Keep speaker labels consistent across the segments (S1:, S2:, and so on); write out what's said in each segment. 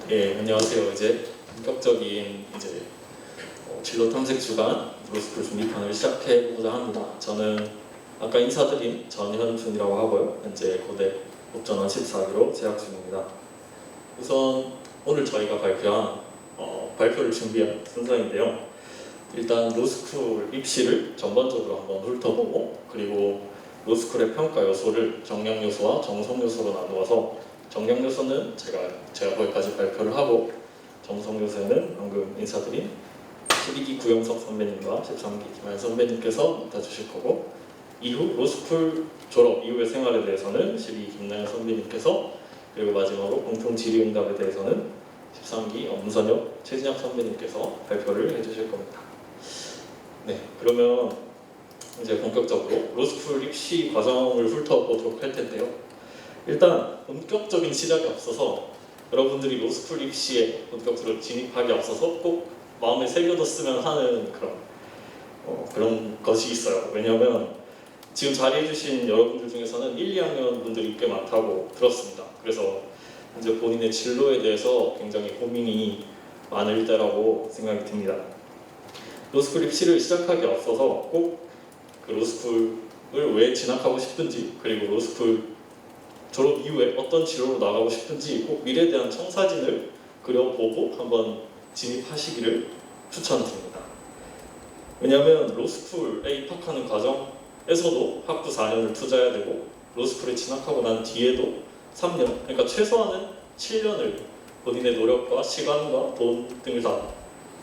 S1: 네, 안녕하세요. 이제 본격적인 진로 탐색 주간 로스쿨 준비판을 시작해보고자 합니다. 저는 아까 인사드린 전현준이라고 하고요. 현재 고대 법전원 14기로 재학 중입니다. 우선 오늘 저희가 발표한 발표를 준비한 순서인데요. 일단 로스쿨 입시를 전반적으로 한번 훑어보고, 그리고 로스쿨의 평가 요소를 정량 요소와 정성 요소로 나누어서 정량 요소는 제가 거기까지 발표를 하고, 정성 요소는 방금 인사드린 12기 구영석 선배님과 13기 김한 선배님께서 맡아주실 거고, 이후 로스쿨 졸업 이후의 생활에 대해서는 12기 김나연 선배님께서, 그리고 마지막으로 공통 질의응답에 대해서는 13기 엄선혁 최진학 선배님께서 발표를 해주실 겁니다. 네, 그러면 이제 본격적으로 로스쿨 입시 과정을 훑어보도록 할 텐데요. 일단 본격적인 시작에 앞서서 여러분들이 로스쿨 입시에 본격적으로 진입하기 앞서서 꼭 마음에 새겨뒀으면 하는 그런 것이 있어요. 왜냐하면 지금 자리해주신 여러분들 중에서는 1, 2학년 분들이 꽤 많다고 들었습니다. 그래서 이제 본인의 진로에 대해서 굉장히 고민이 많을 때라고 생각이 듭니다. 로스쿨 입시를 시작하기 앞서서 꼭 그 로스쿨을 왜 진학하고 싶은지, 그리고 로스쿨 졸업 이후에 어떤 진로로 나가고 싶은지 꼭 미래에 대한 청사진을 그려보고 한번 진입하시기를 추천드립니다. 왜냐하면 로스쿨에 입학하는 과정에서도 학부 4년을 투자해야 되고, 로스쿨에 진학하고 난 뒤에도 3년, 그러니까 최소한은 7년을 본인의 노력과 시간과 돈 등을 다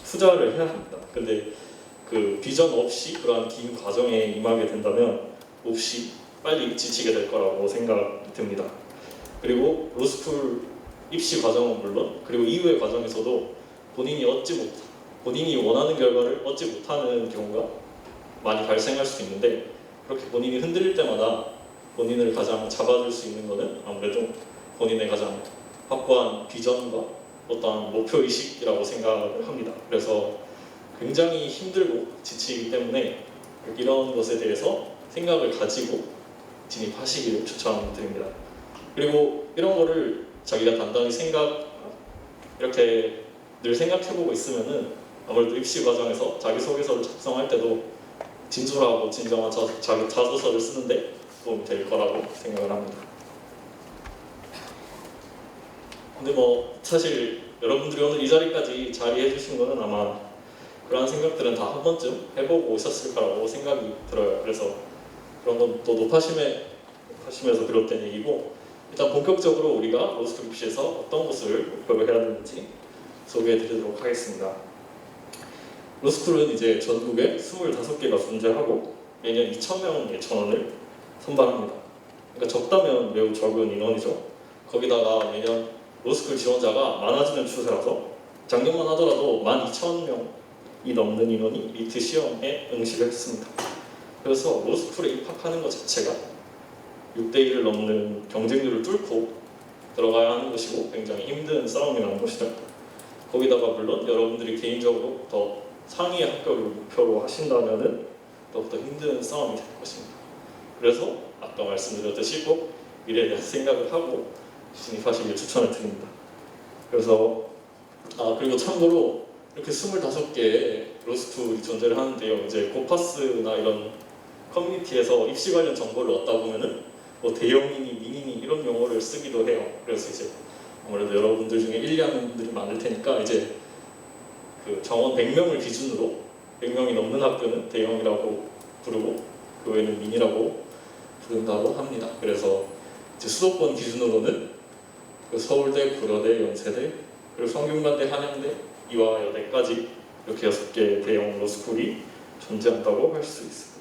S1: 투자를 해야 합니다. 근데 그 비전 없이 그러한 긴 과정에 임하게 된다면 몹시 빨리 지치게 될 거라고 생각이 듭니다. 그리고 로스쿨 입시 과정은 물론, 그리고 이후의 과정에서도 본인이 원하는 결과를 얻지 못하는 경우가 많이 발생할 수 있는데, 그렇게 본인이 흔들릴 때마다 본인을 가장 잡아줄 수 있는 것은 아무래도 본인의 가장 확고한 비전과 어떠한 목표의식이라고 생각을 합니다. 그래서 굉장히 힘들고 지치기 때문에 이런 것에 대해서 생각을 가지고 진입하시기를 추천드립니다. 그리고 이런 거를 자기가 단단히 이렇게 늘 생각해보고 있으면은 아무래도 입시 과정에서 자기소개서를 작성할 때도 진솔하고 진정한 자기 자소서를 쓰는데 도움이 될 거라고 생각을 합니다. 근데 사실 여러분들이 오늘 이 자리까지 자리해 주신 거는 아마 그런 생각들은 다 한 번쯤 해보고 오셨을 거라고 생각이 들어요. 그래서 그런 건 또 높아심에서 비롯된 얘기고, 일단 본격적으로 우리가 로스쿨 입시에서 어떤 것을 목표로 해야 되는지 소개해 드리도록 하겠습니다. 로스쿨은 이제 전국에 25개가 존재하고 매년 2,000명의 전원을 선발합니다. 그러니까 적다면 매우 적은 인원이죠. 거기다가 매년 로스쿨 지원자가 많아지는 추세라서 작년만 하더라도 12,000명이 넘는 인원이 리트 시험에 응시를 했습니다. 그래서 로스쿨에 입학하는 것 자체가 6대1을 넘는 경쟁률을 뚫고 들어가야 하는 것이고 굉장히 힘든 싸움이라는 것이죠. 거기다가 물론 여러분들이 개인적으로 더 상위의 합격을 목표로 하신다면 더욱더 힘든 싸움이 될 것입니다. 그래서 아까 말씀드렸듯이 꼭 미래에 대한 생각을 하고 진입하시길 추천을 드립니다. 그래서 그리고 참고로 이렇게 25개의 로스쿨이 존재를 하는데요. 이제 고파스나 이런 커뮤니티에서 입시 관련 정보를 얻다 보면은 대형이니 미니니 이런 용어를 쓰기도 해요. 그래서 이제 아무래도 여러분들 중에 1, 2학년들이 많을 테니까 이제 그 정원 100명을 기준으로 100명이 넘는 학교는 대형이라고 부르고 그 외에는 미니라고 부른다고 합니다. 그래서 이제 수도권 기준으로는 그 서울대, 고려대, 연세대, 그리고 성균관대, 한양대, 이화여대까지 이렇게 6개 대형 로스쿨이 존재한다고 할 수 있습니다.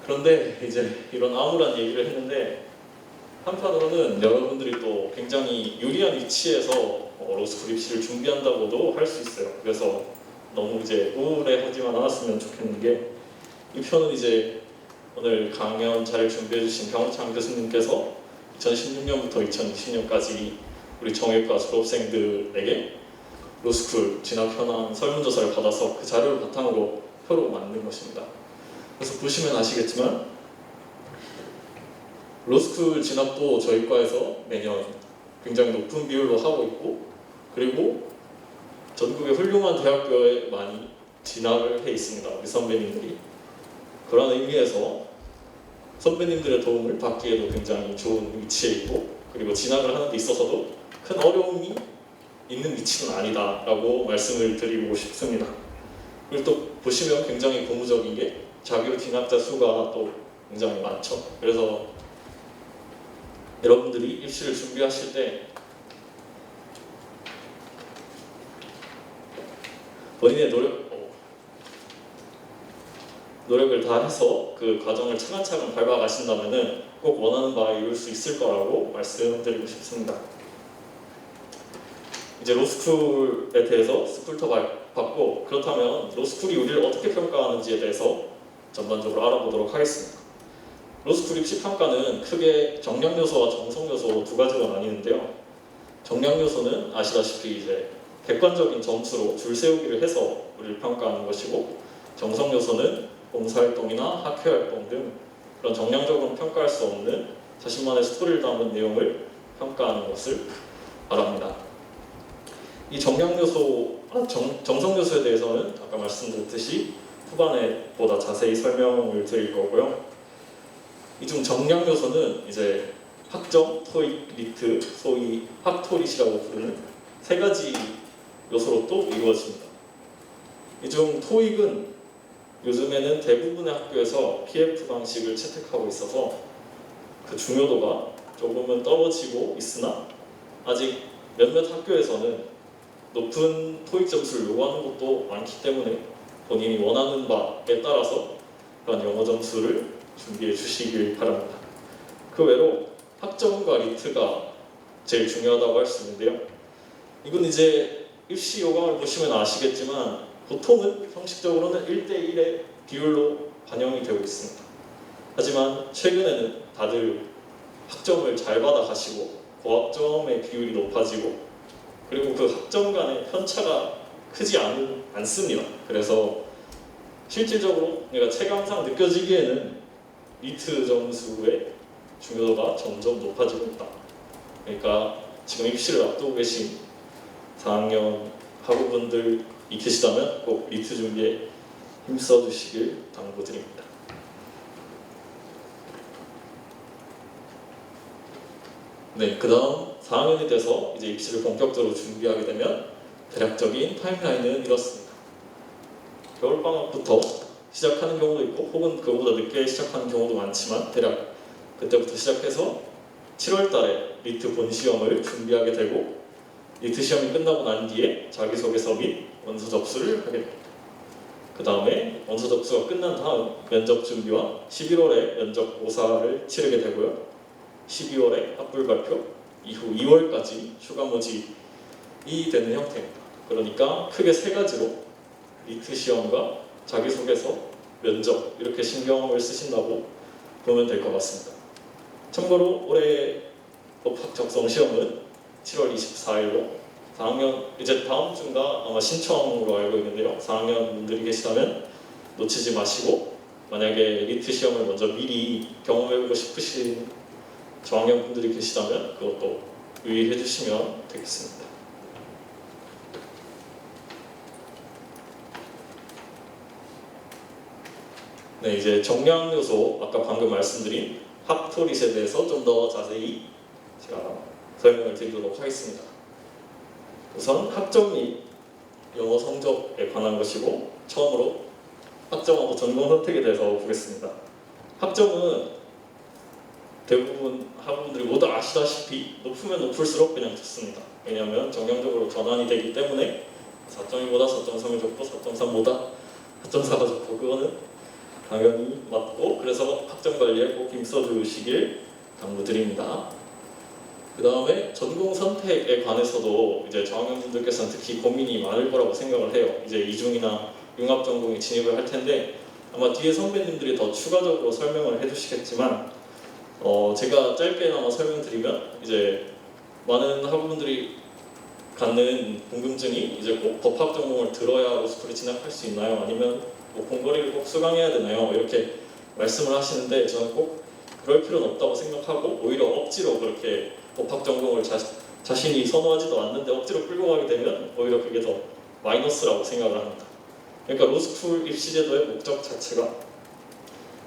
S1: 그런데 이제 이런 암울한 얘기를 했는데, 한편으로는 여러분들이 또 굉장히 유리한 위치에서 로스쿨 입시를 준비한다고도 할 수 있어요. 그래서 너무 이제 우울해하지만 않았으면 좋겠는 게, 이 표는 이제 오늘 강연 잘 준비해주신 병창 교수님께서 2016년부터 2020년까지 우리 정외과 졸업생들에게 로스쿨 진학 현황 설문조사를 받아서 그 자료를 바탕으로 표로 만든 것입니다. 그래서 보시면 아시겠지만 로스쿨 진학도 저희 과에서 매년 굉장히 높은 비율로 하고 있고, 그리고 전국의 훌륭한 대학교에 많이 진학을 해 있습니다. 우리 선배님들이. 그런 의미에서 선배님들의 도움을 받기에도 굉장히 좋은 위치에 있고, 그리고 진학을 하는 데 있어서도 큰 어려움이 있는 위치는 아니다라고 말씀을 드리고 싶습니다. 그리고 또 보시면 굉장히 고무적인 게 자기로 진학자 수가 또 굉장히 많죠. 그래서 여러분들이 입시를 준비하실 때 본인의 노력을 다해서 그 과정을 차근차근 밟아가신다면 꼭 원하는 바에 이룰 수 있을 거라고 말씀드리고 싶습니다. 이제 로스쿨에 대해서 스쿨터 받고, 그렇다면 로스쿨이 우리를 어떻게 평가하는지에 대해서 전반적으로 알아보도록 하겠습니다. 로스쿨 입시 평가는 크게 정량 요소와 정성 요소 두 가지로 나뉘는데요. 정량 요소는 아시다시피 이제 객관적인 점수로 줄 세우기를 해서 우리를 평가하는 것이고, 정성 요소는 봉사활동이나 학회활동 등 그런 정량적으로 평가할 수 없는 자신만의 스토리를 담은 내용을 평가하는 것을 말합니다. 이 정량 요소, 정성 요소에 대해서는 아까 말씀드렸듯이 후반에 보다 자세히 설명을 드릴 거고요. 이 중 정량 요소는 이제 학점, 토익, 리트, 소위 학토릿이라고 부르는 세 가지 요소로 또 이루어집니다. 이 중 토익은 요즘에는 대부분의 학교에서 PF 방식을 채택하고 있어서 그 중요도가 조금은 떨어지고 있으나, 아직 몇몇 학교에서는 높은 토익 점수를 요구하는 것도 많기 때문에 본인이 원하는 바에 따라서 그런 영어 점수를 준비해 주시길 바랍니다. 그 외로 학점과 리트가 제일 중요하다고 할 수 있는데요. 이건 이제 입시 요강을 보시면 아시겠지만 보통은 형식적으로는 1대1의 비율로 반영이 되고 있습니다. 하지만 최근에는 다들 학점을 잘 받아가시고 고학점의 비율이 높아지고, 그리고 그 학점 간의 편차가 크지 않습니다. 그래서 실질적으로 내가 체감상 느껴지기에는 리트 점수의 중요도가 점점 높아지고 있다. 그러니까 지금 입시를 앞두고 계신 4학년 학우분들이 계시다면 꼭 리트 준비에 힘써 주시길 당부드립니다. 네, 그 다음 4학년이 돼서 이제 입시를 본격적으로 준비하게 되면 대략적인 타임라인은 이렇습니다. 겨울방학부터 시작하는 경우도 있고, 혹은 그보다 늦게 시작하는 경우도 많지만 대략 그때부터 시작해서 7월달에 리트 본시험을 준비하게 되고, 리트 시험이 끝나고 난 뒤에 자기소개서 및 원서 접수를 하게 됩니다. 그 다음에 원서 접수가 끝난 다음 면접 준비와 11월에 면접 고사를 치르게 되고요. 12월에 합불 발표, 이후 2월까지 휴가 모집이 되는 형태입니다. 그러니까 크게 세 가지로 리트 시험과 자기소개서, 면접 이렇게 신경을 쓰신다고 보면 될 것 같습니다. 참고로 올해 법학 적성 시험은 7월 24일로 4학년 이제 다음 주인가 아마 신청으로 알고 있는데요. 4학년 분들이 계시다면 놓치지 마시고, 만약에 리트 시험을 먼저 미리 경험해보고 싶으신 저학년 분들이 계시다면 그것도 유의해 주시면 되겠습니다. 네, 이제 정량 요소, 아까 방금 말씀드린 학토릿에 대해서 좀 더 자세히 제가 설명을 드리도록 하겠습니다. 우선 학점 및 영어 성적에 관한 것이고, 처음으로 학점하고 전공 선택에 대해서 보겠습니다. 학점은 대부분 학우분들이 모두 아시다시피 높으면 높을수록 그냥 좋습니다. 왜냐하면 정량적으로 전환이 되기 때문에 4.2보다 4.3이 좋고 4.3보다 4.4가 좋고, 그거는 당연히 맞고, 그래서 학점 관리에 꼭 힘써주시길 당부드립니다. 그 다음에 전공 선택에 관해서도 이제 저학년분들께서는 특히 고민이 많을 거라고 생각을 해요. 이제 이중이나 융합 전공에 진입을 할 텐데, 아마 뒤에 선배님들이 더 추가적으로 설명을 해주시겠지만, 제가 짧게나마 설명드리면, 이제 많은 학우분들이 갖는 궁금증이 이제 꼭 법학 전공을 들어야 로스쿨에 진학할 수 있나요? 아니면 뭐 공거리를 꼭 수강해야 되나요? 이렇게 말씀을 하시는데, 저는 꼭 그럴 필요는 없다고 생각하고 오히려 억지로 그렇게 법학 전공을 자신이 선호하지도 않는데 억지로 끌고 가게 되면 오히려 그게 더 마이너스라고 생각을 합니다. 그러니까 로스쿨 입시제도의 목적 자체가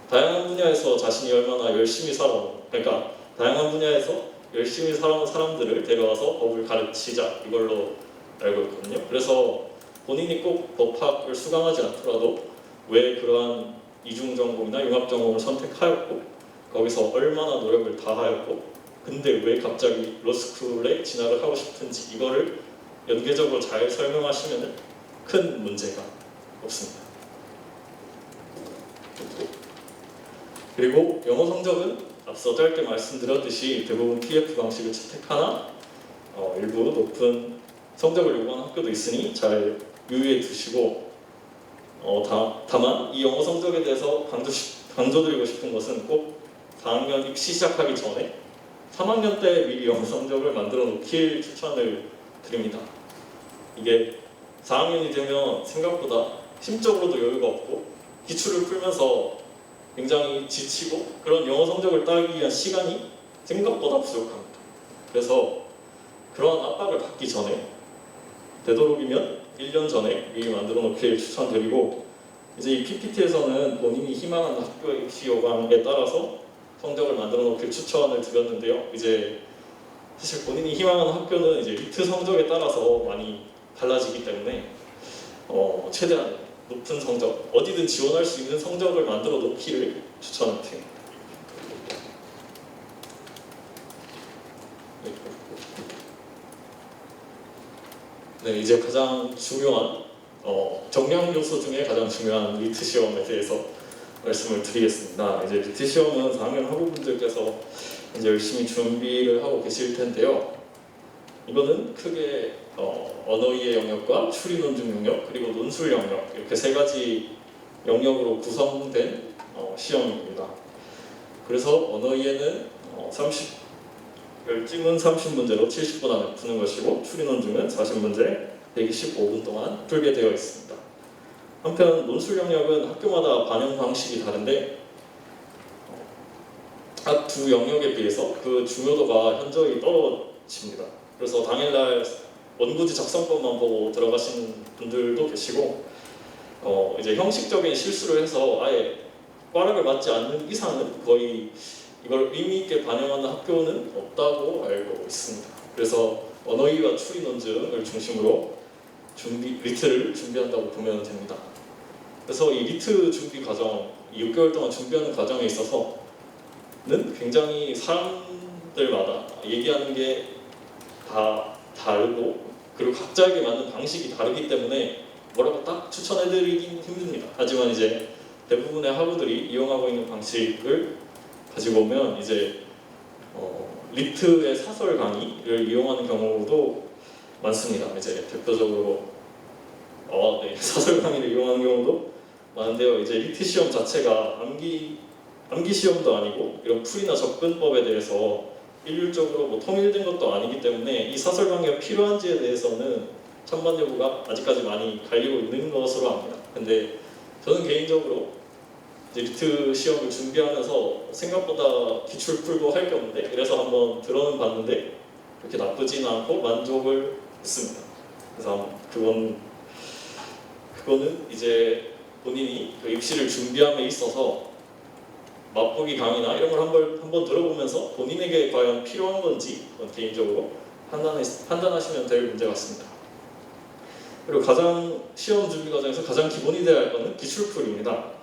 S1: 다양한 분야에서 자신이 얼마나 열심히 살아온, 그러니까 다양한 분야에서 열심히 살아온 사람들을 데려와서 법을 가르치자, 이걸로 알고 있거든요. 그래서 본인이 꼭 법학을 수강하지 않더라도 왜 그러한 이중전공이나 융합전공을 선택하였고 거기서 얼마나 노력을 다하였고 근데 왜 갑자기 로스쿨에 진학을 하고 싶은지 이거를 연계적으로 잘 설명하시면 큰 문제가 없습니다. 그리고 영어 성적은 앞서 짧게 말씀드렸듯이 대부분 PF 방식을 채택하나 일부 높은 성적을 요구하는 학교도 있으니 잘 유의해 두시고 다만 이 영어 성적에 대해서 강조드리고 싶은 것은 꼭 4학년 입시 시작하기 전에 3학년 때 미리 영어 성적을 만들어 놓길 추천을 드립니다. 이게 4학년이 되면 생각보다 심적으로도 여유가 없고 기출을 풀면서 굉장히 지치고 그런 영어 성적을 따기 위한 시간이 생각보다 부족합니다. 그래서 그러한 압박을 받기 전에 되도록이면 1년 전에 미리 만들어 놓길 추천드리고 이제 이 PPT에서는 본인이 희망하는 학교의 입시 요강에 따라서 성적을 만들어 놓길 추천을 드렸는데요. 이제 사실 본인이 희망하는 학교는 이제 리트 성적에 따라서 많이 달라지기 때문에 최대한 높은 성적, 어디든 지원할 수 있는 성적을 만들어 놓기를 추천을 드립니다. 네, 이제 가장 중요한 정량 요소 중에 가장 중요한 리트 시험에 대해서 말씀을 드리겠습니다. 이제 리트 시험은 4학년 학우분들께서 이제 열심히 준비를 하고 계실 텐데요. 이거는 크게 언어이해 영역과 추리 논증 영역 그리고 논술 영역 이렇게 세 가지 영역으로 구성된 시험입니다. 그래서 언어이해는 열찜은 30문제로 70분 안에 푸는 것이고 추리 논증은 40문제 125분 동안 풀게 되어 있습니다. 한편 논술 영역은 학교마다 반영 방식이 다른데 각 두 영역에 비해서 그 중요도가 현저히 떨어집니다. 그래서 당일날 원고지 작성법만 보고 들어가신 분들도 계시고 이제 형식적인 실수를 해서 아예 꽈락을 맞지 않는 이상은 거의 이걸 의미 있게 반영하는 학교는 없다고 알고 있습니다. 그래서 언어이해와 추리 논증을 중심으로 리트를 준비한다고 보면 됩니다. 그래서 이 리트 준비 과정, 6개월 동안 준비하는 과정에 있어서는 굉장히 사람들마다 얘기하는 게 다 다르고 그리고 각자에게 맞는 방식이 다르기 때문에 뭐라고 딱 추천해드리긴 힘듭니다. 하지만 이제 대부분의 학우들이 이용하고 있는 방식을 가지고 오면 이제 리트의 사설 강의를 이용하는 경우도 많습니다. 이제 대표적으로 네, 사설 강의를 이용하는 경우도 많은데요. 이제 리트 시험 자체가 암기 시험도 아니고 이런 풀이나 접근법에 대해서 일률적으로 통일된 것도 아니기 때문에 이 사설 강의가 필요한지에 대해서는 찬반 여부가 아직까지 많이 갈리고 있는 것으로 압니다. 근데 저는 개인적으로 이제 리트 시험을 준비하면서 생각보다 기출 풀고 할 게 없는데 그래서 한번 들어는 봤는데 그렇게 나쁘지는 않고 만족을 했습니다. 그래서 그거는 이제 본인이 그 입시를 준비함에 있어서 맛보기 강의나 이런 걸 한번 들어보면서 본인에게 과연 필요한 건지 개인적으로 판단하시면 될 문제 같습니다. 그리고 가장 시험 준비 과정에서 가장 기본이 되어야 할 것은 기출풀이입니다.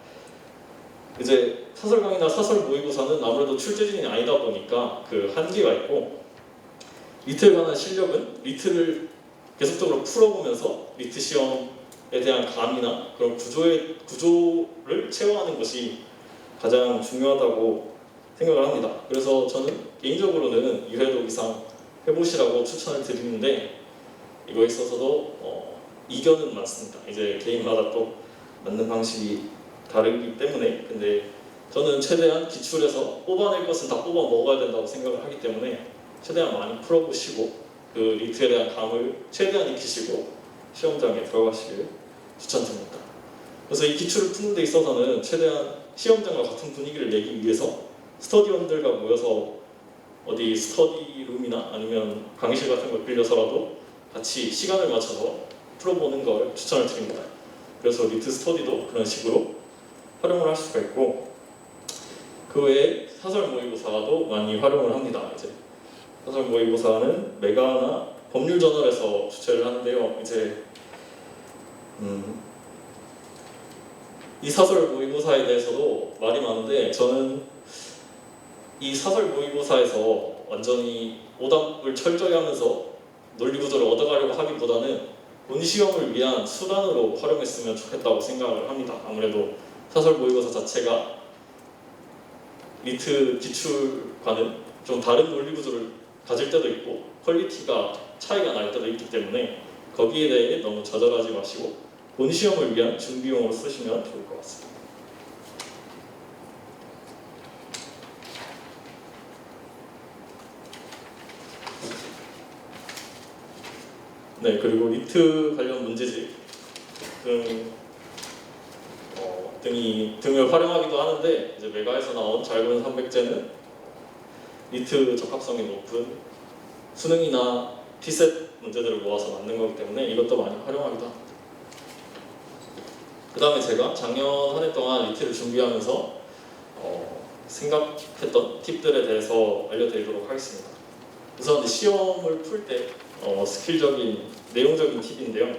S1: 이제 사설 강의나 사설 모의고사는 아무래도 출제진이 아니다 보니까 그 한계가 있고 리트에 관한 실력은 리트를 계속적으로 풀어보면서 리트 시험에 대한 감이나 그런 구조를 체화하는 것이 가장 중요하다고 생각을 합니다. 그래서 저는 개인적으로는 2회독 이상 해보시라고 추천을 드리는데 이거에 있어서도 이견은 많습니다. 이제 개인마다 또 맞는 방식이 다르기 때문에 근데 저는 최대한 기출에서 뽑아낼 것은 다 뽑아 먹어야 된다고 생각을 하기 때문에 최대한 많이 풀어보시고 그 리트에 대한 감을 최대한 익히시고 시험장에 들어가시길 추천드립니다. 그래서 이 기출을 푸는 데 있어서는 최대한 시험장과 같은 분위기를 내기 위해서 스터디원들과 모여서 어디 스터디룸이나 아니면 강의실 같은 걸 빌려서라도 같이 시간을 맞춰서 풀어보는 걸 추천을 드립니다. 그래서 리트 스터디도 그런 식으로 활용을 할 수가 있고, 그 외에 사설 모의고사도 많이 활용을 합니다. 이제 사설 모의고사는 메가나 법률 저널에서 주최를 하는데요. 이제 이 사설 모의고사에 대해서도 말이 많은데, 저는 이 사설 모의고사에서 완전히 오답을 철저히 하면서 논리 구조를 얻어가려고 하기보다는 본 시험을 위한 수단으로 활용했으면 좋겠다고 생각을 합니다. 아무래도 사설 모의고사 자체가 리트 기출과는 좀 다른 논리 구조를 가질 때도 있고 퀄리티가 차이가 날 때도 있기 때문에 거기에 대해 너무 좌절하지 마시고 본 시험을 위한 준비용으로 쓰시면 좋을 것 같습니다. 네, 그리고 리트 관련 문제집 등을 활용하기도 하는데, 이제 메가에서 나온 잘근 300제는 리트 적합성이 높은 수능이나 피셋 문제들을 모아서 만든 거기 때문에 이것도 많이 활용하기도 합니다. 그 다음에 제가 작년 한 해 동안 리트를 준비하면서 생각했던 팁들에 대해서 알려드리도록 하겠습니다. 우선 시험을 풀 때 스킬적인, 내용적인 팁인데요.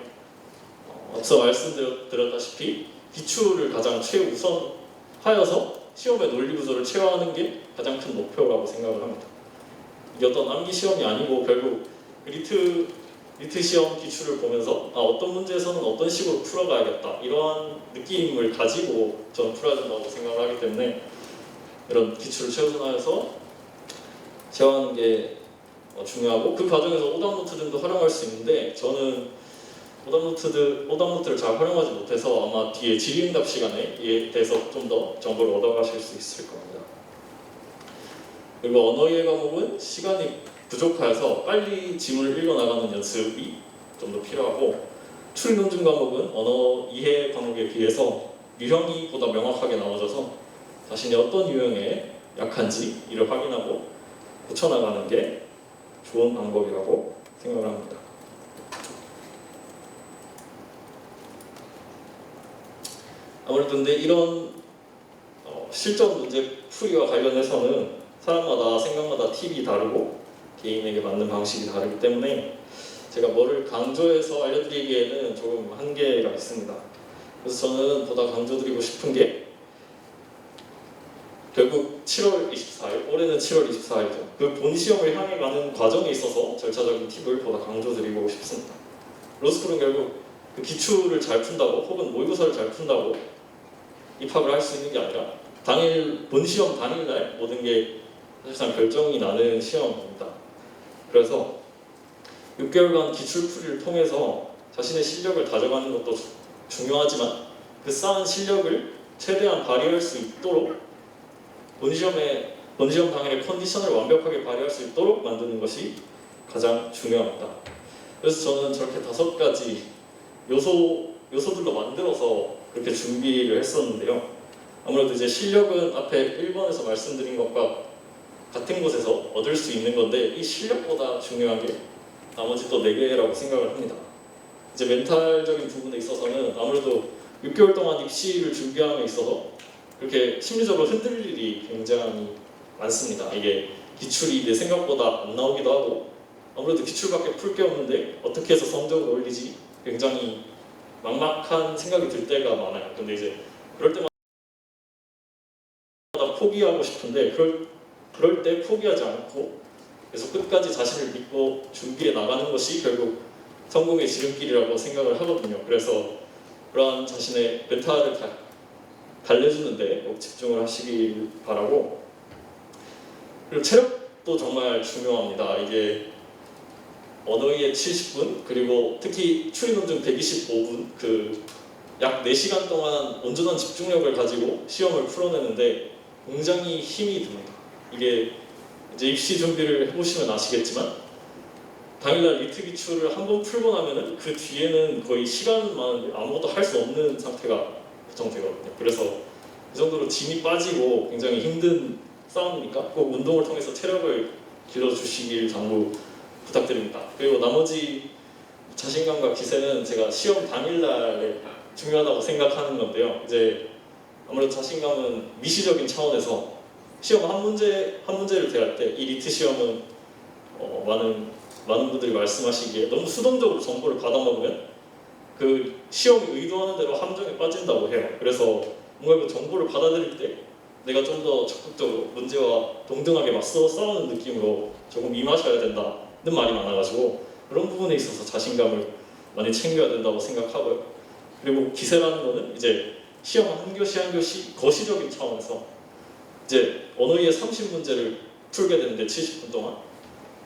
S1: 앞서 말씀드렸다시피 기출을 가장 최우선하여서 시험의 논리 구조를 체화하는 게 가장 큰 목표라고 생각을 합니다. 이게 어떤 암기 시험이 아니고 결국 리트 시험 기출을 보면서 어떤 문제에서는 어떤 식으로 풀어가야겠다, 이러한 느낌을 가지고 저는 풀어야 된다고 생각을 하기 때문에 이런 기출을 최우선하여서 체화하는 게 중요하고, 그 과정에서 오답노트 등도 활용할 수 있는데 저는 오답노트를 잘 활용하지 못해서 아마 뒤에 질의응답 시간에 이에 대해서 좀 더 정보를 얻어가실 수 있을 겁니다. 그리고 언어이해 과목은 시간이 부족하여서 빨리 지문을 읽어나가는 연습이 좀 더 필요하고, 추리논증 과목은 언어 이해 과목에 비해서 유형이 보다 명확하게 나와져서 자신이 어떤 유형에 약한지 이를 확인하고 고쳐나가는 게 좋은 방법이라고 생각을 합니다. 아무래도 근데 이런 실전 문제 풀이와 관련해서는 사람마다 생각마다 팁이 다르고 개인에게 맞는 방식이 다르기 때문에 제가 뭐를 강조해서 알려드리기에는 조금 한계가 있습니다. 그래서 저는 보다 강조드리고 싶은 게 결국 7월 24일, 올해는 7월 24일이죠. 그 본 시험을 향해 가는 과정에 있어서 절차적인 팁을 보다 강조드리고 싶습니다. 로스쿨은 결국 그 기출을 잘 푼다고 혹은 모의고사를 잘 푼다고 입학을 할 수 있는 게 아니라 본 시험 당일날 모든 게 사실상 결정이 나는 시험입니다. 그래서 6개월간 기출풀이를 통해서 자신의 실력을 다져가는 것도 중요하지만 그 쌓은 실력을 최대한 발휘할 수 있도록 본 시험 당일의 컨디션을 완벽하게 발휘할 수 있도록 만드는 것이 가장 중요합니다. 그래서 저는 저렇게 5가지 요소들로 만들어서 그렇게 준비를 했었는데요. 아무래도 이제 실력은 앞에 1번에서 말씀드린 것과 같은 곳에서 얻을 수 있는 건데, 이 실력보다 중요한 게 나머지 또 4개라고 생각을 합니다. 이제 멘탈적인 부분에 있어서는 아무래도 6개월 동안 입시를 준비함에 있어서 그렇게 심리적으로 흔들릴 일이 굉장히 많습니다. 이게 기출이 내 생각보다 안 나오기도 하고, 아무래도 기출밖에 풀 게 없는데 어떻게 해서 성적을 올리지, 굉장히 막막한 생각이 들 때가 많아요. 근데 이제 그럴 때마다 포기하고 싶은데 그럴 때 포기하지 않고 계속 끝까지 자신을 믿고 준비해 나가는 것이 결국 성공의 지름길이라고 생각을 하거든요. 그래서 그러한 자신의 멘탈을 달래주는데 꼭 집중을 하시길 바라고, 그리고 체력도 정말 중요합니다. 이게 언어이해 70분, 그리고 특히 추리논증 125분, 약 4시간 동안 온전한 집중력을 가지고 시험을 풀어내는데 굉장히 힘이 듭니다. 이게 이제 입시 준비를 해보시면 아시겠지만 당일날 리트 기출을 한번 풀고 나면은 그 뒤에는 거의 시간만 아무것도 할 수 없는 상태가 구성되거든요. 그래서 이 정도로 진이 빠지고 굉장히 힘든 싸움이니까 꼭 운동을 통해서 체력을 길러주시길 당부 부탁드립니다. 그리고 나머지 자신감과 기세는 제가 시험 당일날에 중요하다고 생각하는 건데요. 이제 아무래도 자신감은 미시적인 차원에서 시험 한 문제를 대할 때 이 리트 시험은 많은 분들이 말씀하시기에 너무 수동적으로 정보를 받아먹으면 그 시험이 의도하는 대로 함정에 빠진다고 해요. 그래서 뭔가 그 정보를 받아들일 때 내가 좀 더 적극적으로 문제와 동등하게 맞서 싸우는 느낌으로 조금 임하셔야 된다는 말이 많아가지고 그런 부분에 있어서 자신감을 많이 챙겨야 된다고 생각하고요. 그리고 기세라는 거는 이제 시험 한 교시 한 교시 거시적인 차원에서 이제 언어의 30문제를 풀게 되는데 70분 동안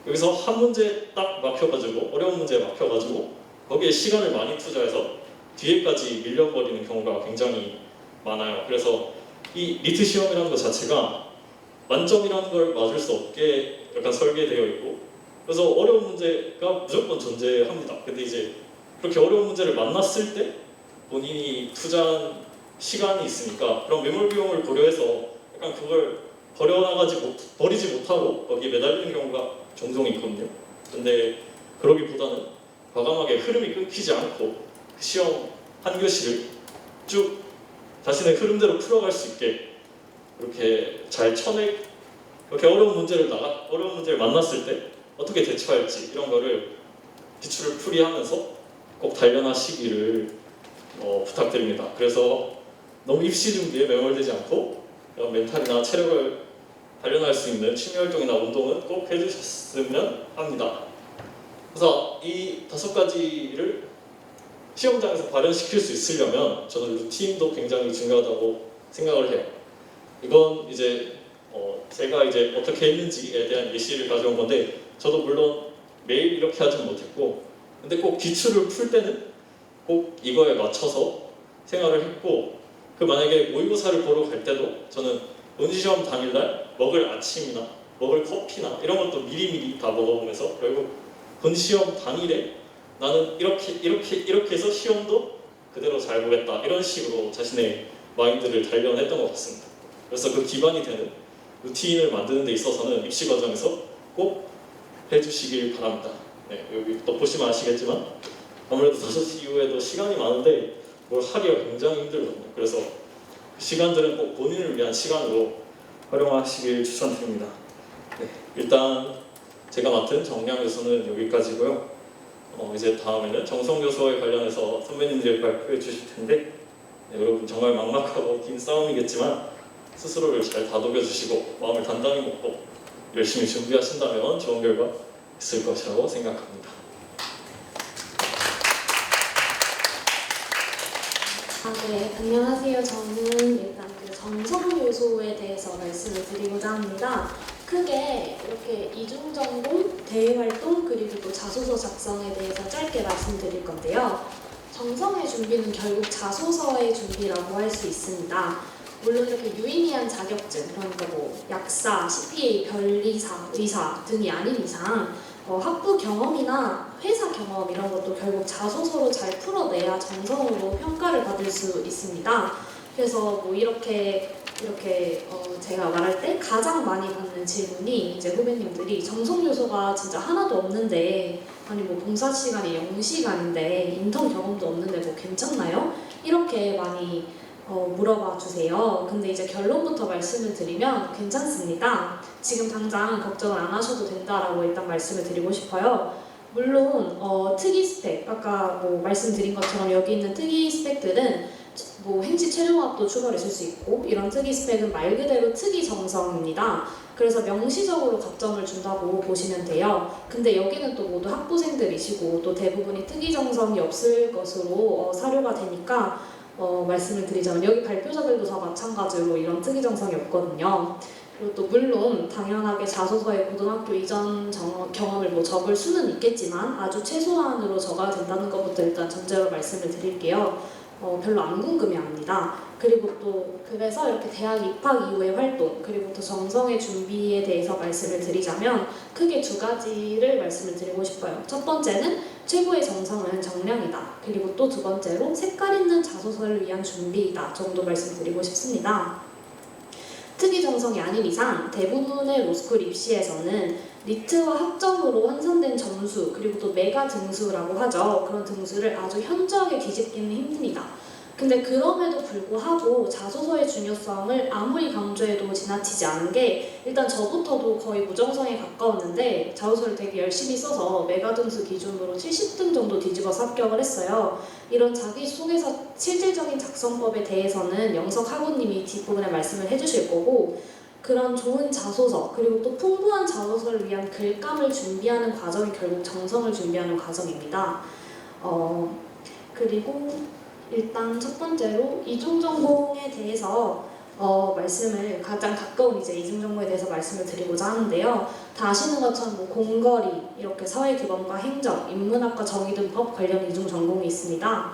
S1: 여기서 한 문제 딱 막혀가지고 어려운 문제에 막혀가지고 거기에 시간을 많이 투자해서 뒤에까지 밀려버리는 경우가 굉장히 많아요. 그래서 이 리트 시험이라는 것 자체가 만점이라는 걸 맞을 수 없게 약간 설계되어 있고 그래서 어려운 문제가 무조건 존재합니다. 근데 이제 그렇게 어려운 문제를 만났을 때 본인이 투자한 시간이 있으니까 그런 매몰 비용을 고려해서 약간 그걸 버리지 못하고 거기에 매달리는 경우가 종종 있거든요. 근데 그러기보다는 과감하게 흐름이 끊기지 않고 그 시험 한 교시를 쭉 자신의 흐름대로 풀어갈 수 있게 이렇게 잘 이렇게 어려운 문제를 만났을 때 어떻게 대처할지 이런 거를 기출을 풀이하면서 꼭 단련하시기를 부탁드립니다. 그래서 너무 입시 준비에 매몰되지 않고 멘탈이나 체력을 단련할 수 있는 취미 활동이나 운동은 꼭 해주셨으면 합니다. 그래서 이 5가지를 시험장에서 발현시킬 수 있으려면 저는 루틴도 굉장히 중요하다고 생각을 해요. 이건 이제 제가 이제 어떻게 했는지에 대한 예시를 가져온 건데 저도 물론 매일 이렇게 하진 못했고 근데 꼭 기출을 풀 때는 꼭 이거에 맞춰서 생활을 했고 만약에 모의고사를 보러 갈 때도 저는 본시험 당일날 먹을 아침이나 먹을 커피나 이런 것도 미리미리 다 먹어보면서 결국 본시험 당일에 나는 이렇게 해서 시험도 그대로 잘 보겠다 이런 식으로 자신의 마인드를 단련했던 것 같습니다. 그래서 그 기반이 되는 루틴을 만드는 데 있어서는 입시 과정에서 꼭 해주시길 바랍니다. 네, 여기 또 보시면 아시겠지만 아무래도 5시 이후에도 시간이 많은데 뭘 하기가 굉장히 힘들거든요. 그래서 그 시간들은 꼭 본인을 위한 시간으로 활용하시길 추천드립니다. 네, 일단 제가 맡은 정량 요소는 여기까지고요. 이제 다음에는 정성 요소에 관련해서 선배님들이 발표해 주실 텐데 네, 여러분 정말 막막하고 긴 싸움이겠지만 스스로를 잘 다독여 주시고 마음을 단단히 먹고 열심히 준비하신다면 좋은 결과 있을 것이라고 생각합니다.
S2: 네, 안녕하세요. 저는 일단 그 정성 요소에 대해서 말씀을 드리고자 합니다. 크게 이렇게 이중전공, 대외활동, 그리고 또 자소서 작성에 대해서 짧게 말씀드릴 건데요. 정성의 준비는 결국 자소서의 준비라고 할 수 있습니다. 물론 이렇게 유의미한 자격증, 그러니까 뭐 약사, CPA, 변리사, 의사 등이 아닌 이상 학부 경험이나 회사 경험 이런 것도 결국 자소서로 잘 풀어내야 정성으로 평가를 받을 수 있습니다. 그래서 뭐 이렇게 제가 말할 때 가장 많이 받는 질문이 이제 후배님들이 정성 요소가 진짜 하나도 없는데 아니 뭐 봉사 시간이 0시간인데 인턴 경험도 없는데 뭐 괜찮나요? 이렇게 많이 물어봐 주세요. 근데 이제 결론부터 말씀을 드리면 괜찮습니다. 지금 당장 걱정을 안 하셔도 된다라고 일단 말씀을 드리고 싶어요. 물론 특이 스펙, 아까 뭐 말씀드린 것처럼 여기 있는 특이 스펙들은 뭐 행시 최종합도 추가했을 수 있고 이런 특이 스펙은 말 그대로 특이 정성입니다. 그래서 명시적으로 가점을 준다고 보시면 돼요. 근데 여기는 또 모두 학부생들이시고 또 대부분이 특이 정성이 없을 것으로 사료가 되니까 말씀을 드리자면 여기 발표자들도 다 마찬가지로 이런 특이 정성이 없거든요. 그리고 또 물론 당연하게 자소서에 고등학교 이전 경험을 뭐 적을 수는 있겠지만 아주 최소한으로 적어야 된다는 것부터 일단 전제로 말씀을 드릴게요. 별로 안 궁금해합니다. 그리고 또 그래서 이렇게 대학 입학 이후의 활동 그리고 또 정성의 준비에 대해서 말씀을 드리자면 크게 2가지를 말씀을 드리고 싶어요. 첫 번째는 최고의 정성은 정량이다. 그리고 또 2번째로 색깔 있는 자소서를 위한 준비이다 정도 말씀드리고 싶습니다. 특이 정성이 아닌 이상 대부분의 로스쿨 입시에서는 리트와 학점으로 환산된 점수 그리고 또 메가 등수라고 하죠. 그런 등수를 아주 현저하게 뒤집기는 힘듭니다. 근데 그럼에도 불구하고 자소서의 중요성을 아무리 강조해도 지나치지 않은 게 일단 저부터도 거의 무정성에 가까웠는데 자소서를 되게 열심히 써서 메가 등수 기준으로 70등 정도 뒤집어서 합격을 했어요. 이런 자기소개서 실질적인 작성법에 대해서는 영석 학우님이 뒷부분에 말씀을 해주실 거고 그런 좋은 자소서 그리고 또 풍부한 자소서를 위한 글감을 준비하는 과정이 결국 정성을 준비하는 과정입니다. 그리고 일단 첫 번째로 이중전공에 대해서 말씀을 가장 가까운 이제 이중전공에 대해서 말씀을 드리고자 하는데요. 다 아시는 것처럼 뭐 공거리, 이렇게 사회규범과 행정, 인문학과 정의 등 법 관련 이중전공이 있습니다.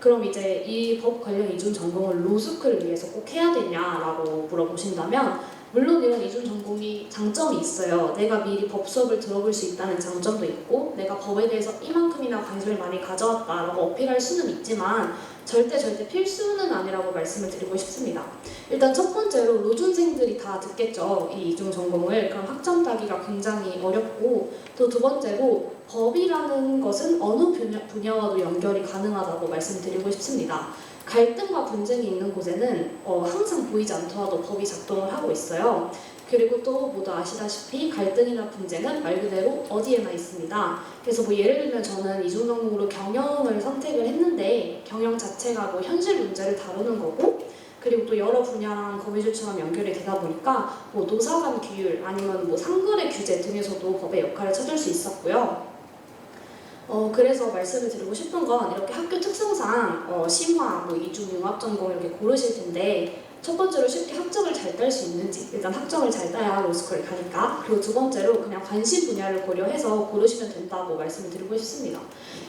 S2: 그럼 이제 이 법 관련 이중전공을 로스쿨을 위해서 꼭 해야 되냐라고 물어보신다면 물론 이런 이중 전공이 장점이 있어요. 내가 미리 법 수업을 들어볼 수 있다는 장점도 있고 내가 법에 대해서 이만큼이나 관심을 많이 가져왔다라고 어필할 수는 있지만 절대 필수는 아니라고 말씀을 드리고 싶습니다. 일단 첫 번째로 로준생들이 다 듣겠죠. 이 이중 전공을. 그럼 학점 따기가 굉장히 어렵고 또 두 번째로 법이라는 것은 어느 분야와도 연결이 가능하다고 말씀드리고 싶습니다. 갈등과 분쟁이 있는 곳에는 항상 보이지 않더라도 법이 작동을 하고 있어요. 그리고 또 모두 아시다시피 갈등이나 분쟁은 말 그대로 어디에나 있습니다. 그래서 뭐 예를 들면 저는 이중전공으로 경영을 선택을 했는데 경영 자체가 뭐 현실 문제를 다루는 거고 그리고 또 여러 분야랑 거미줄처럼 연결이 되다 보니까 뭐 노사 간 규율 아니면 뭐 상거래 규제 등에서도 법의 역할을 찾을 수 있었고요. 그래서 말씀을 드리고 싶은 건 이렇게 학교 특성상 심화, 뭐 이중 융합 전공 이렇게 고르실 텐데 첫 번째로 쉽게 학점을 잘 딸 수 있는지 일단 학점을 잘 따야 로스쿨을 가니까 그리고 두 번째로 그냥 관심 분야를 고려해서 고르시면 된다고 말씀을 드리고 싶습니다.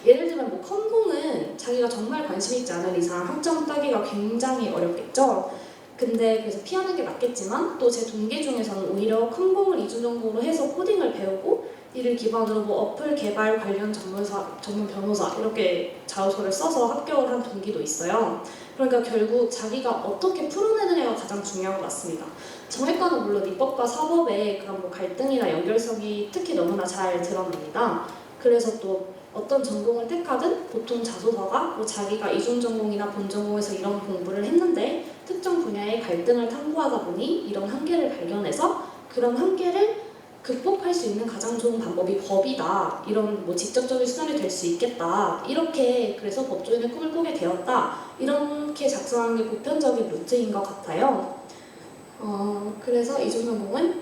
S2: 예를 들면 뭐 컴공은 자기가 정말 관심 있지 않은 이상 학점 따기가 굉장히 어렵겠죠. 근데 그래서 피하는 게 낫겠지만 또 제 동기 중에서는 오히려 컴공을 이중 전공으로 해서 코딩을 배우고 이를 기반으로 뭐 어플 개발 관련 전문 변호사 이렇게 자소서를 써서 합격을 한 동기도 있어요. 그러니까 결국 자기가 어떻게 풀어내느냐가 가장 중요한 것 같습니다. 정외과는 물론 입법과 사법의 그런 뭐 갈등이나 연결성이 특히 너무나 잘 드러납니다. 그래서 또 어떤 전공을 택하든 보통 자소서가 뭐 자기가 이중 전공이나 본 전공에서 이런 공부를 했는데 특정 분야의 갈등을 탐구하다 보니 이런 한계를 발견해서 그런 한계를 극복할 수 있는 가장 좋은 방법이 법이다. 이런 뭐 직접적인 수단이 될 수 있겠다. 이렇게 그래서 법조인의 꿈을 꾸게 되었다. 이렇게 작성하는 게 보편적인 루트인 것 같아요. 그래서 이중전공은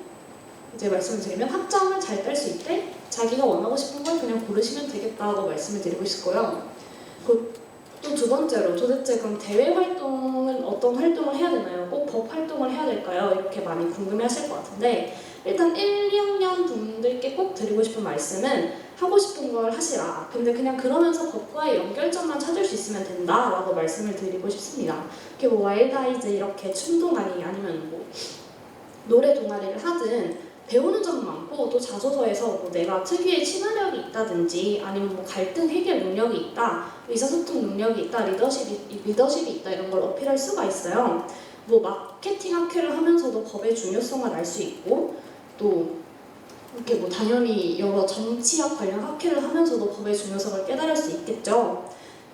S2: 이제 말씀을 드리면 학점을 잘 딸 수 있되 자기가 원하고 싶은 걸 그냥 고르시면 되겠다고 말씀을 드리고 싶고요. 또 두 번째로 도대체 그럼 대외 활동은 어떤 활동을 해야 되나요? 꼭 법 활동을 해야 될까요? 이렇게 많이 궁금해하실 것 같은데 일단 1, 2학년 분들께 꼭 드리고 싶은 말씀은 하고 싶은 걸 하시라. 근데 그냥 그러면서 법과의 연결점만 찾을 수 있으면 된다라고 말씀을 드리고 싶습니다. 이렇게 뭐 와일드아이즈 이렇게 춤 동아리 아니면 뭐 노래 동아리를 하든 배우는 점은 많고 또 자소서에서 뭐 내가 특유의 친화력이 있다든지 아니면 뭐 갈등 해결 능력이 있다, 의사소통 능력이 있다, 리더십이 있다 이런 걸 어필할 수가 있어요. 뭐 마케팅 학회를 하면서도 법의 중요성을 알 수 있고 또 이렇게 뭐 당연히 여러 정치학 관련 학회를 하면서도 법의 중요성을 깨달을 수 있겠죠.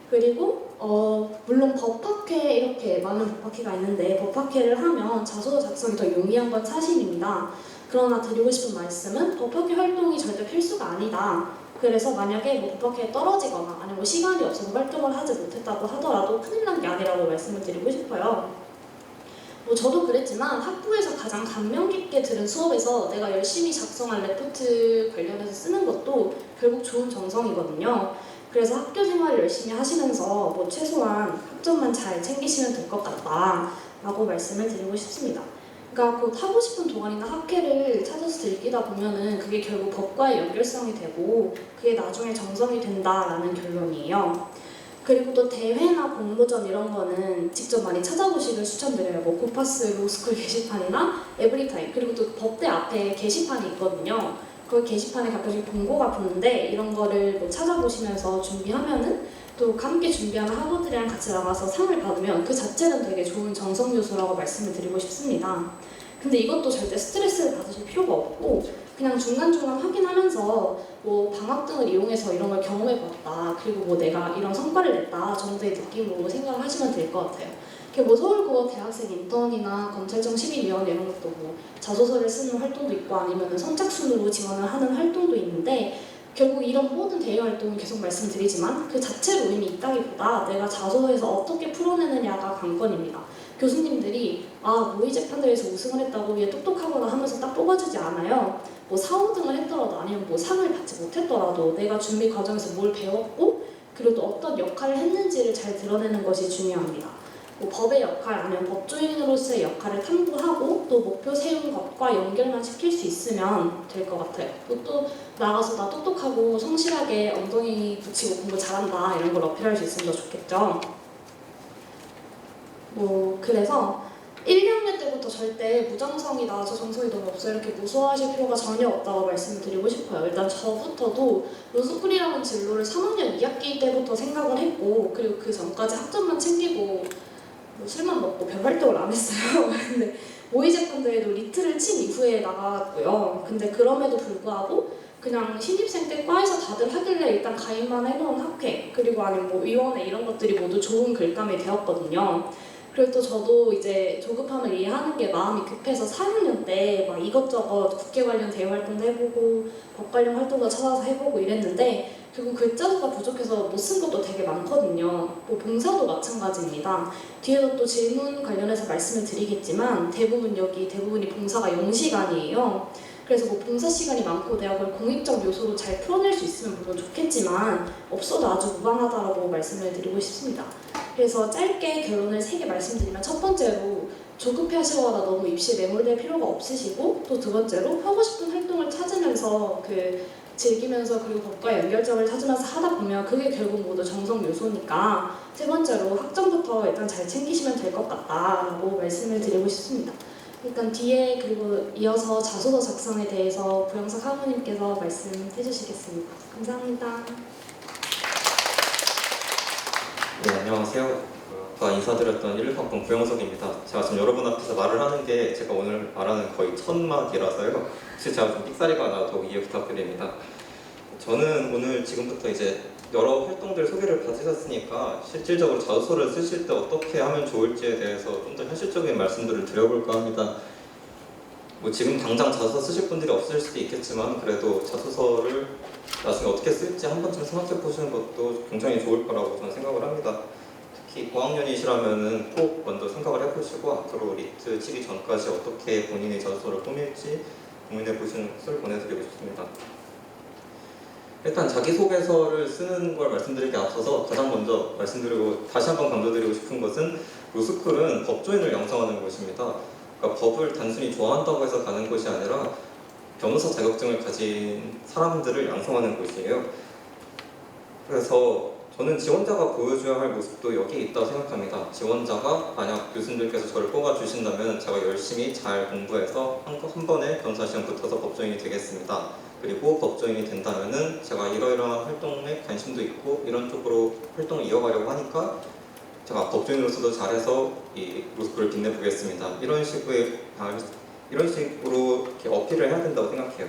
S2: 그리고 물론 법학회 이렇게 많은 법학회가 있는데 법학회를 하면 자소서 작성이 더 용이한 건 사실입니다. 그러나 드리고 싶은 말씀은 법학회 활동이 절대 필수가 아니다. 그래서 만약에 뭐 법학회에 떨어지거나 아니면 뭐 시간이 없어서 활동을 하지 못했다고 하더라도 큰일 난 게 아니라고 말씀을 드리고 싶어요. 뭐 저도 그랬지만 학부에서 가장 감명 깊게 들은 수업에서 내가 열심히 작성한 레포트 관련해서 쓰는 것도 결국 좋은 정성이거든요. 그래서 학교 생활을 열심히 하시면서 뭐 최소한 학점만 잘 챙기시면 될 것 같다 라고 말씀을 드리고 싶습니다. 그러니까 곧 하고 싶은 동아리나 학회를 찾아서 즐기다 보면은 그게 결국 법과의 연결성이 되고 그게 나중에 정성이 된다라는 결론이에요. 그리고 또 대회나 공모전 이런 거는 직접 많이 찾아보시길 추천드려요. 뭐 고파스 로스쿨 게시판이나 에브리타임 그리고 또 법대 앞에 게시판이 있거든요. 그 게시판에 가끔씩 공고가 붙는데 이런 거를 뭐 찾아보시면서 준비하면은 또 함께 준비하는 학우들이랑 같이 나가서 상을 받으면 그 자체는 되게 좋은 정성 요소라고 말씀을 드리고 싶습니다. 근데 이것도 절대 스트레스를 받으실 필요가 없고 그냥 중간중간 확인하면서 뭐 방학 등을 이용해서 이런 걸 경험해봤다, 그리고 뭐 내가 이런 성과를 냈다 정도의 느낌으로 생각을 하시면 될 것 같아요. 뭐 서울고업 대학생 인턴이나 검찰청 시민위원회 이런 것도 뭐 자소서를 쓰는 활동도 있고 아니면 선착순으로 지원을 하는 활동도 있는데, 결국 이런 모든 대외 활동은 계속 말씀드리지만 그 자체로 의미 있다기보다 내가 자소서에서 어떻게 풀어내느냐가 관건입니다. 교수님들이 모의 재판대회에서 우승을 했다고 얘 똑똑하거나 하면서 딱 뽑아주지 않아요. 뭐 4, 5등을 했더라도 아니면 뭐 상을 받지 못했더라도 내가 준비 과정에서 뭘 배웠고 그리고 또 어떤 역할을 했는지를 잘 드러내는 것이 중요합니다. 뭐 법의 역할 아니면 법조인으로서의 역할을 탐구하고 또 목표 세운 것과 연결만 시킬 수 있으면 될 것 같아요. 또 나가서 나 똑똑하고 성실하게 엉덩이 붙이고 공부 잘한다 이런 걸 어필할 수 있으면 더 좋겠죠. 뭐 그래서 1, 2학년 때부터 절대 무정성이다, 저 정성이 너무 없어 이렇게 무서워하실 필요가 전혀 없다고 말씀을 드리고 싶어요. 일단 저부터도 로스쿨이라는 진로를 3학년 2학기 때부터 생각을 했고, 그리고 그 전까지 학점만 챙기고 뭐 술만 먹고 별 활동을 안 했어요. 근데 모의 재판대회도 리트를 친 이후에 나갔고요. 근데 그럼에도 불구하고 그냥 신입생 때 과에서 다들 하길래 일단 가입만 해놓은 학회, 그리고 아니면 뭐 위원회 이런 것들이 모두 좋은 글감이 되었거든요. 그리고 또 저도 이제 조급함을 이해하는 게 마음이 급해서 4학년 때 막 이것저것 국회 관련 대외 활동도 해보고 법 관련 활동도 찾아서 해보고 이랬는데 결국 글자수가 부족해서 못 쓴 것도 되게 많거든요. 뭐 봉사도 마찬가지입니다. 뒤에서 또 질문 관련해서 말씀을 드리겠지만 대부분이 봉사가 0시간이에요. 그래서 뭐 봉사 시간이 많고 내가 그걸 공익적 요소로 잘 풀어낼 수 있으면 물론 좋겠지만 없어도 아주 무방하다라고 말씀을 드리고 싶습니다. 그래서 짧게 결론을 3개 말씀드리면, 첫 번째로 조급해 하시거나 너무 입시에 매몰될 필요가 없으시고, 또 두 번째로 하고 싶은 활동을 찾으면서 즐기면서 그리고 법과 연결점을 찾으면서 하다 보면 그게 결국 모두 정성 요소니까 세 번째로 학점부터 일단 잘 챙기시면 될 것 같다라고 말씀을 드리고 싶습니다. 일단 뒤에 그리고 이어서 자소서 작성에 대해서 부영석 학우님께서 말씀해 주시겠습니다. 감사합니다.
S3: 네, 안녕하세요. 아까 인사드렸던 16학번 부영석입니다. 제가 지금 여러분 앞에서 말을 하는 게 제가 오늘 말하는 거의 첫 마디라서요. 혹시 제가 좀 삑사리가 나도 이해 부탁드립니다. 저는 오늘 지금부터 이제 여러 활동들 소개를 받으셨으니까 실질적으로 자소서를 쓰실 때 어떻게 하면 좋을지에 대해서 좀 더 현실적인 말씀들을 드려볼까 합니다. 뭐 지금 당장 자소서 쓰실 분들이 없을 수도 있겠지만 그래도 자소서를 나중에 어떻게 쓸지 한 번쯤 생각해 보시는 것도 굉장히 좋을 거라고 저는 생각을 합니다. 특히 고학년이시라면은 꼭 먼저 생각을 해보시고 앞으로 리트 치기 전까지 어떻게 본인의 자소서를 꾸밀지 고민해 보시는 것을 권해드리고 싶습니다. 일단 자기소개서를 쓰는 걸 말씀드리기 앞서서 가장 먼저 말씀드리고 다시 한번 강조드리고 싶은 것은 로스쿨은 법조인을 양성하는 곳입니다. 그러니까 법을 단순히 좋아한다고 해서 가는 곳이 아니라 변호사 자격증을 가진 사람들을 양성하는 곳이에요. 그래서 저는 지원자가 보여줘야 할 모습도 여기에 있다고 생각합니다. 지원자가 만약 교수님들께서 저를 뽑아주신다면 제가 열심히 잘 공부해서 한 번에 변호사 시험 붙어서 법조인이 되겠습니다. 그리고 법조인이 된다면은 제가 이러이러한 활동에 관심도 있고 이런 쪽으로 활동을 이어가려고 하니까 제가 법조인으로서도 잘해서 이 로스쿨을 빛내보겠습니다. 이런 식으로 이렇게 어필을 해야 된다고 생각해요.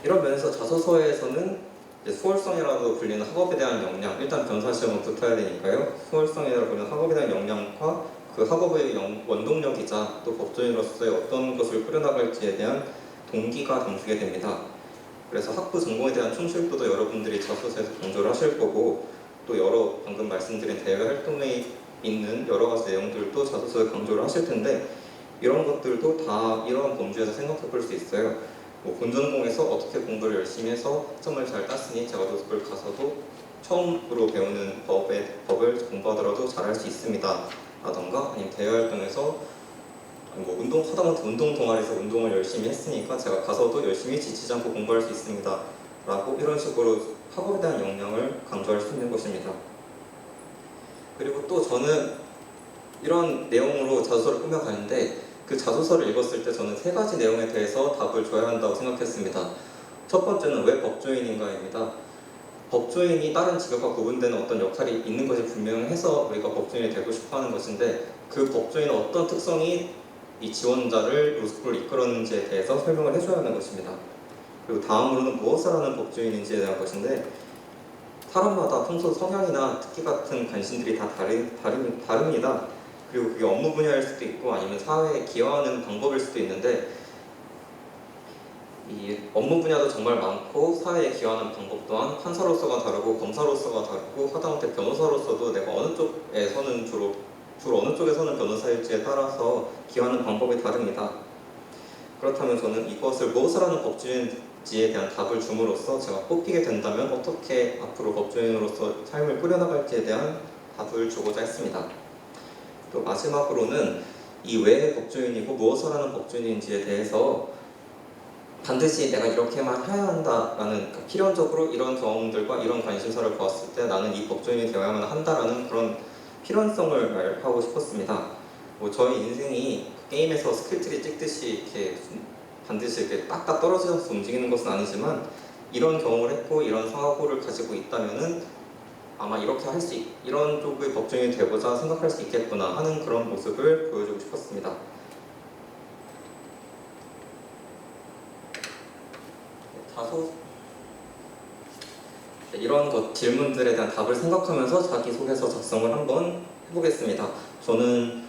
S3: 이런 면에서 자소서에서는 수월성이라고 불리는 학업에 대한 역량, 일단 변호사 시험은 붙어야 되니까요. 수월성이라고 불리는 학업에 대한 역량과 그 학업의 원동력이자 또 법조인으로서의 어떤 것을 꾸려나갈지에 대한 동기가 담기게 됩니다. 그래서 학부 전공에 대한 충실도도 여러분들이 자소서에서 강조를 하실 거고, 또 여러 방금 말씀드린 대외 활동에 있는 여러 가지 내용들도 자소서에 강조를 하실 텐데, 이런 것들도 다 이러한 범주에서 생각해 볼 수 있어요. 뭐 본전공에서 어떻게 공부를 열심히 해서 학점을 잘 땄으니 제가 로스쿨 가서도 처음으로 배우는 법을 공부하더라도 잘할 수 있습니다. 라던가 아니면 대외 활동에서 뭐 하다못해 운동 동아리에서 운동을 열심히 했으니까 제가 가서도 열심히 지치지 않고 공부할 수 있습니다. 라고 이런 식으로 학업에 대한 역량을 강조할 수 있는 것입니다. 그리고 또 저는 이런 내용으로 자소서를 꾸며가는데 그 자소서를 읽었을 때 저는 3가지 내용에 대해서 답을 줘야 한다고 생각했습니다. 첫 번째는 왜 법조인인가입니다. 법조인이 다른 직업과 구분되는 어떤 역할이 있는 것이 분명해서 우리가 법조인이 되고 싶어하는 것인데 그 법조인의 어떤 특성이 이 지원자를 로스쿨을 이끌었는지에 대해서 설명을 해줘야 하는 것입니다. 그리고 다음으로는 무엇을 하는 법조인인지에 대한 것인데 사람마다 평소 성향이나 특기 같은 관심들이 다 다릅니다. 그리고 그게 업무 분야일 수도 있고 아니면 사회에 기여하는 방법일 수도 있는데 이 업무 분야도 정말 많고 사회에 기여하는 방법 또한 판사로서가 다르고 검사로서가 다르고 하다못해 변호사로서도 내가 어느 쪽에서는 주로 어느 쪽에서는 변호사일지에 따라서 기여하는 방법이 다릅니다. 그렇다면 저는 이것을 무엇을 하는 법조인지에 대한 답을 줌으로써 제가 뽑히게 된다면 어떻게 앞으로 법조인으로서 삶을 꾸려나갈지에 대한 답을 주고자 했습니다. 또 마지막으로는 이 왜 법조인이고 무엇을 하는 법조인인지에 대해서 반드시 내가 이렇게만 해야 한다라는 필연적으로 이런 경험들과 이런 관심사를 보았을 때 나는 이 법조인이 되어야만 한다라는 그런 필연성을 말하고 싶었습니다. 저희 인생이 게임에서 스킬트리 찍듯이 이렇게 반드시 이렇게 딱딱 떨어져서 움직이는 것은 아니지만 이런 경험을 했고 이런 사고를 가지고 있다면은 아마 이렇게 이런 쪽의 법조인이 되고자 생각할 수 있겠구나 하는 그런 모습을 보여주고 싶었습니다. 이런 질문들에 대한 답을 생각하면서 자기소개서 작성을 한번 해보겠습니다. 저는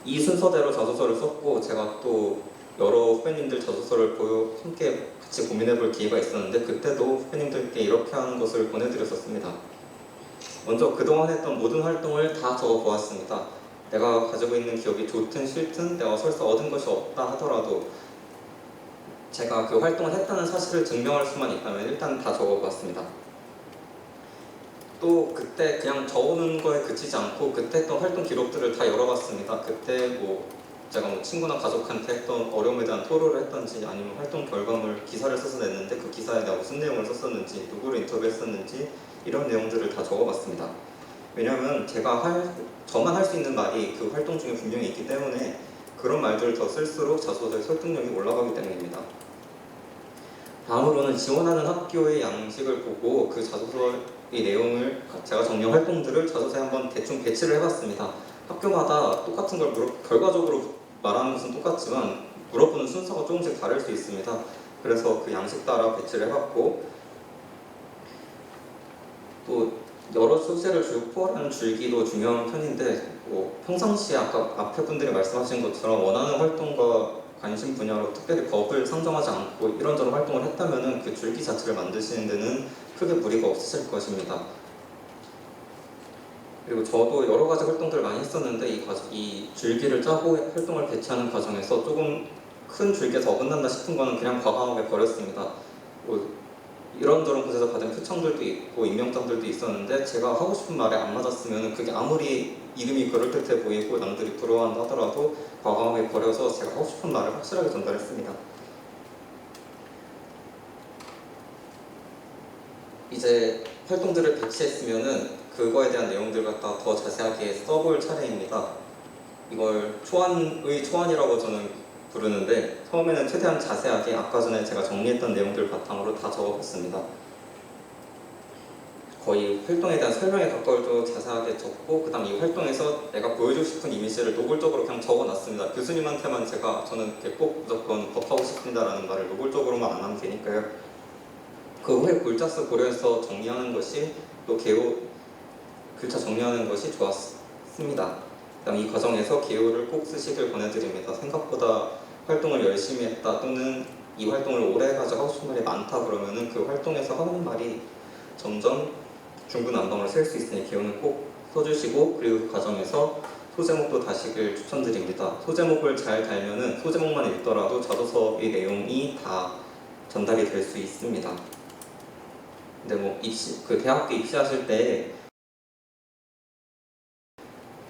S3: 이 순서대로 자소서를 썼고 제가 또 여러 후배님들 자소서를 함께 같이 고민해볼 기회가 있었는데 그때도 후배님들께 이렇게 하는 것을 보내드렸었습니다. 먼저 그동안 했던 모든 활동을 다 적어보았습니다. 내가 가지고 있는 기억이 좋든 싫든 내가 설사 얻은 것이 없다 하더라도 제가 그 활동을 했다는 사실을 증명할 수만 있다면 일단 다 적어봤습니다. 또 그때 그냥 적어놓은 거에 그치지 않고 그때 했던 활동 기록들을 다 열어봤습니다. 그때 제가 친구나 가족한테 했던 어려움에 대한 토로를 했던지 아니면 활동 결과물 기사를 써서 냈는데 그 기사에 내가 무슨 내용을 썼었는지 누구를 인터뷰했었는지 이런 내용들을 다 적어봤습니다. 왜냐하면 저만 할 수 있는 말이 그 활동 중에 분명히 있기 때문에 그런 말들을 더 쓸수록 자소서의 설득력이 올라가기 때문입니다. 다음으로는 지원하는 학교의 양식을 보고 그 자소서의 내용을 제가 정리한 활동들을 자소서에 한번 대충 배치를 해봤습니다. 학교마다 똑같은 걸 결과적으로 말하는 것은 똑같지만 물어보는 순서가 조금씩 다를 수 있습니다. 그래서 그 양식 따라 배치를 해봤고 또 여러 소재를 포괄하는 줄기도 중요한 편인데 평상시에 아까 앞에 분들이 말씀하신 것처럼 원하는 활동과 관심 분야로 특별히 법을 상정하지 않고 이런저런 활동을 했다면 그 줄기 자체를 만드시는 데는 크게 무리가 없으실 것입니다. 그리고 저도 여러 가지 활동들을 많이 했었는데 이 줄기를 짜고 활동을 배치하는 과정에서 조금 큰 줄기에서 어긋난다 싶은 거는 그냥 과감하게 버렸습니다. 이런저런 곳에서 받은 표창들도 있고 임명장들도 있었는데 제가 하고 싶은 말에 안 맞았으면 그게 아무리 이름이 그럴듯해 보이고 남들이 부러워한다 하더라도 과감하게 버려서 제가 하고 싶은 말을 확실하게 전달했습니다. 이제 활동들을 배치했으면은 그거에 대한 내용들 갖다 더 자세하게 써볼 차례입니다. 이걸 초안이라고 저는 부르는데 처음에는 최대한 자세하게 아까 전에 제가 정리했던 내용들 바탕으로 다 적어봤습니다. 거의 활동에 대한 설명에 가까울 정도로 자세하게 적고 그 다음 이 활동에서 내가 보여주고 싶은 이미지를 노골적으로 그냥 적어놨습니다. 교수님한테만 저는 꼭 무조건 법하고 싶습니다라는 말을 노골적으로만 안 하면 되니까요. 그 후에 골자수 고려해서 정리하는 것이 또 글자 정리하는 것이 좋았습니다. 그다음 이 과정에서 개요를 꼭 쓰시길 권해드립니다. 생각보다 활동을 열심히 했다 또는 이 활동을 오래 가지고 하고 싶은 말이 많다 그러면은 그 활동에서 하는 말이 점점 중구난방으로 셀 수 있으니 개요는 꼭 써주시고 그리고 그 과정에서 소제목도 다시길 추천드립니다. 소제목을 잘 달면은 소제목만 읽더라도 자소서의 내용이 다 전달이 될 수 있습니다. 근데 대학교 입시하실 때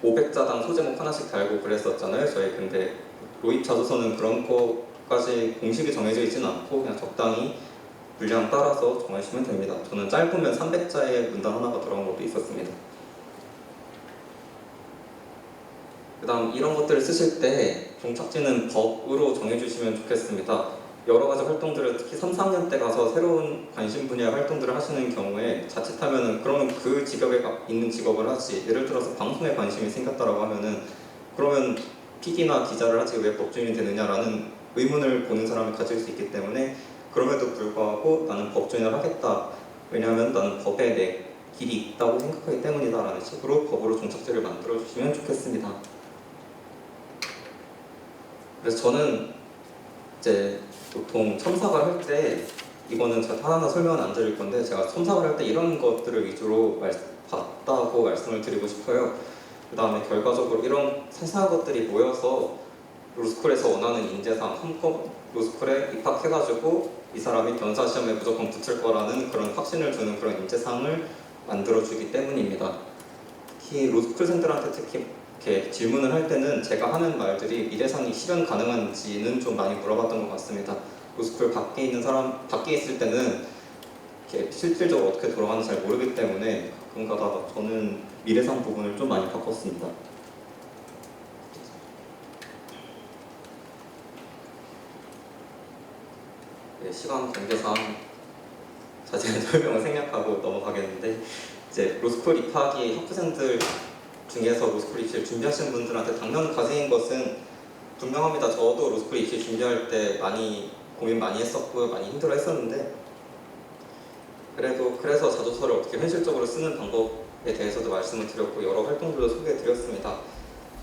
S3: 500자당 소제목 하나씩 달고 그랬었잖아요. 근데 로입 자소서는 그런 거까지 공식이 정해져 있지는 않고 그냥 적당히 분량 따라서 정하시면 됩니다. 저는 짧으면 300자의 문단 하나가 들어간 것도 있었습니다. 그 다음 이런 것들을 쓰실 때 종착지는 법으로 정해주시면 좋겠습니다. 여러 가지 활동들을 특히 3, 4학년 때 가서 새로운 관심 분야 활동들을 하시는 경우에 자칫하면은 그러면 그 직업에 있는 직업을 하지, 예를 들어서 방송에 관심이 생겼다라고 하면은 그러면 PD나 기자를 하지 왜 법조인이 되느냐라는 의문을 보는 사람이 가질 수 있기 때문에, 그럼에도 불구하고 나는 법조인을 하겠다, 왜냐하면 나는 법에 내 길이 있다고 생각하기 때문이다 라는 식으로 법으로 종착지를 만들어 주시면 좋겠습니다. 그래서 저는 이제 보통 첨삭을 할 때, 이거는 제가 하나하나 설명은 안 드릴 건데, 제가 첨삭을 할 때 이런 것들을 위주로 봤다고 말씀을 드리고 싶어요. 그 다음에 결과적으로 이런 세세한 것들이 모여서 로스쿨에서 원하는 인재상 한껏 로스쿨에 입학해가지고 이 사람이 변호사 시험에 무조건 붙을 거라는 그런 확신을 주는 그런 인재상을 만들어주기 때문입니다. 특히 로스쿨생들한테 특히 이렇게 질문을 할 때는 제가 하는 말들이 미래상이 실현 가능한지는 좀 많이 물어봤던 것 같습니다. 로스쿨 밖에 있는 사람, 밖에 있을 때는 이렇게 실질적으로 어떻게 돌아가는지 잘 모르기 때문에 가끔가다 저는 미래상 부분을 좀 많이 바꿨습니다. 네, 시간 관계상 자세한 설명을 생략하고 넘어가겠는데, 이제 로스쿨 입학이 학부생들 중에서 로스쿨 입시를 준비하시는 분들한테 당면과제인 것은 분명합니다. 저도 로스쿨 입시 준비할 때 많이 고민 많이 했었고 많이 힘들어 했었는데, 그래서 자소서를 어떻게 현실적으로 쓰는 방법에 대해서도 말씀을 드렸고 여러 활동들도 소개해 드렸습니다.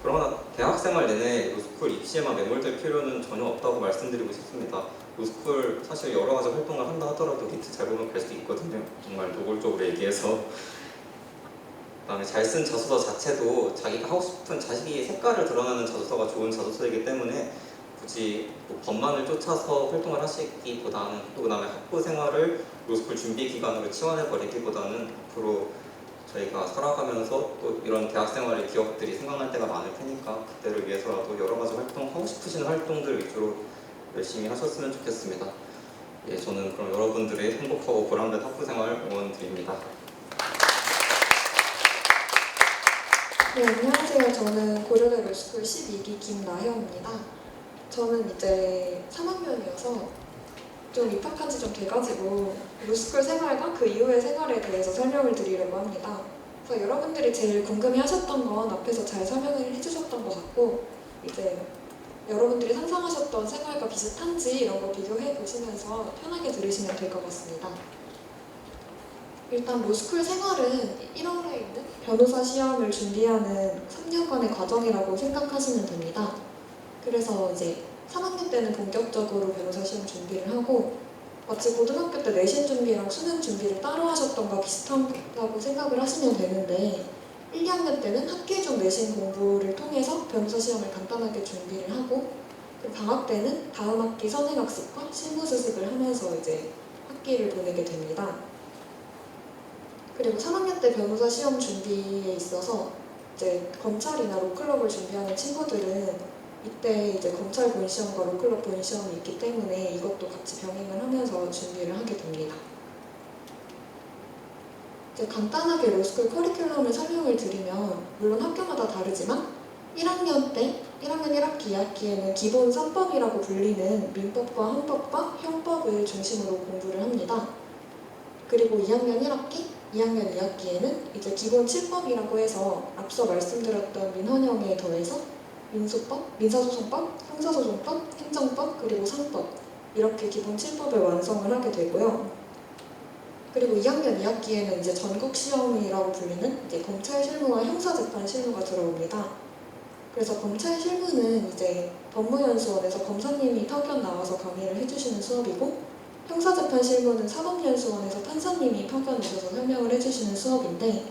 S3: 그러나 대학생활 내내 로스쿨 입시에만 매몰될 필요는 전혀 없다고 말씀드리고 싶습니다. 로스쿨 사실 여러 가지 활동을 한다 하더라도 밑에 잘 보면 갈 수 있거든요. 정말 노골적으로 얘기해서. 그다음에 잘 쓴 자소서 자체도 자기가 하고 싶은, 자식이 색깔을 드러나는 자소서가 좋은 자소서이기 때문에 굳이 뭐 법만을 쫓아서 활동을 하시기보다는, 또 그다음에 학부 생활을 로스쿨 준비 기간으로 치환해 버리기보다는 앞으로 저희가 살아가면서 또 이런 대학생활의 기억들이 생각날 때가 많을 테니까 그때를 위해서라도 여러 가지 활동, 하고 싶으신 활동들 위주로 열심히 하셨으면 좋겠습니다. 예, 저는 그럼 여러분들의 행복하고 보람된 학부생활 응원드립니다.
S4: 네, 안녕하세요. 저는 고려대 로스쿨 12기 김나현입니다. 저는 이제 3학년이어서 좀 입학한 지 좀 돼가지고 로스쿨 생활과 그 이후의 생활에 대해서 설명을 드리려고 합니다. 그래서 여러분들이 제일 궁금해하셨던 건 앞에서 잘 설명을 해주셨던 것 같고, 이제 여러분들이 상상하셨던 생활과 비슷한지 이런 거 비교해 보시면서 편하게 들으시면 될 것 같습니다. 일단 로스쿨 생활은 1월에 있는 변호사 시험을 준비하는 3년간의 과정이라고 생각하시면 됩니다. 그래서 이제 3학년 때는 본격적으로 변호사 시험 준비를 하고, 마치 고등학교 때 내신 준비랑 수능 준비를 따로 하셨던 거 비슷하다고 생각을 하시면 되는데, 1, 2학년 때는 학기 중 내신 공부를 통해서 변호사 시험을 간단하게 준비를 하고, 그리고 방학 때는 다음 학기 선행학습과 실무 수습을 하면서 이제 학기를 보내게 됩니다. 그리고 3학년 때 변호사 시험 준비에 있어서 이제 검찰이나 로클럽을 준비하는 친구들은 이때 이제 검찰 본시험과 로클럽 본시험이 있기 때문에 이것도 같이 병행을 하면서 준비를 하게 됩니다. 이제 간단하게 로스쿨 커리큘럼을 설명을 드리면, 물론 학교마다 다르지만 1학년 때 1학년 1학기 2학기에는 기본 3법이라고 불리는 민법과 항법과 형법을 중심으로 공부를 합니다. 그리고 2학년 1학기, 2학년 2학기에는 이제 기본 7법이라고 해서 앞서 말씀드렸던 민헌형에 더해서 민소법, 민사소송법, 형사소송법, 행정법, 그리고 상법, 이렇게 기본 7법을 완성을 하게 되고요. 그리고 2학년 2학기에는 이제 전국 시험이라고 불리는 이제 검찰 실무와 형사재판 실무가 들어옵니다. 그래서 검찰 실무는 이제 법무연수원에서 검사님이 파견 나와서 강의를 해주시는 수업이고, 형사재판 실무는 사법연수원에서 판사님이 파견 오셔서 설명을 해주시는 수업인데,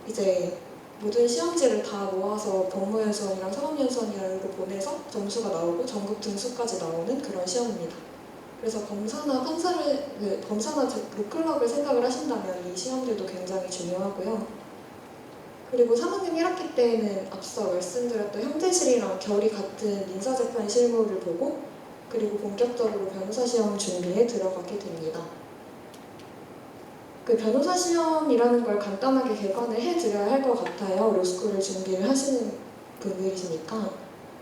S4: 이제 모든 시험지를 다 모아서 법무연수원이랑 사법연수원이랑 보내서 점수가 나오고 전국 등수까지 나오는 그런 시험입니다. 그래서 검사나 검사나 로클럽을 생각을 하신다면 이 시험들도 굉장히 중요하고요. 그리고 3학년 1학기 때에는 앞서 말씀드렸던 형제실이랑 결이 같은 민사재판 실무를 보고, 그리고 본격적으로 변호사 시험 준비에 들어가게 됩니다. 그 변호사 시험이라는 걸 간단하게 개관을 해드려야 할 것 같아요. 로스쿨을 준비를 하시는 분들이시니까.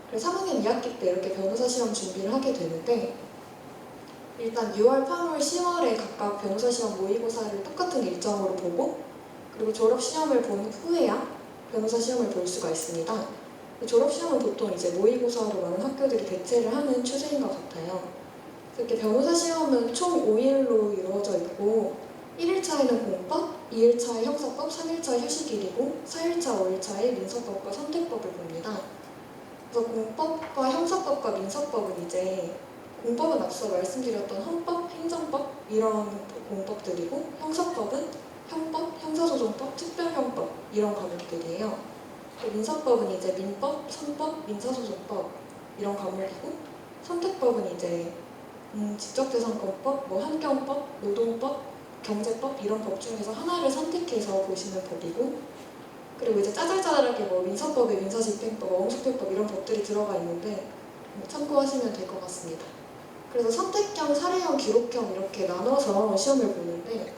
S4: 그래서 3학년 2학기 때 이렇게 변호사 시험 준비를 하게 되는데, 일단 6월, 8월, 10월에 각각 변호사 시험 모의고사를 똑같은 일정으로 보고 그리고 졸업 시험을 본 후에야 변호사 시험을 볼 수가 있습니다. 졸업 시험은 보통 이제 모의고사로 많은 학교들이 대체를 하는 추세인 것 같아요. 이렇게 변호사 시험은 총 5일로 이루어져 있고 1일차에는 공법, 2일차에 형사법, 3일차에 휴식일이고 4일차, 5일차에 민사법과 선택법을 봅니다. 그래서 공법과 형사법과 민사법은 이제 공법은 앞서 말씀드렸던 헌법, 행정법 이런 공법들이고 형사법은 형법, 형사소송법, 특별형법 이런 과목들이에요. 민사법은 이제 민법, 선법, 민사소송법 이런 과목이고 선택법은 이제 직접재산권법, 뭐 환경법, 노동법, 경제법 이런 법 중에서 하나를 선택해서 보시는 법이고 그리고 이제 짜잘짜잘하게 뭐 민사법에 민사집행법, 어원수표법 이런 법들이 들어가 있는데 참고하시면 될 것 같습니다. 그래서 선택형, 사례형, 기록형 이렇게 나눠서 시험을 보는데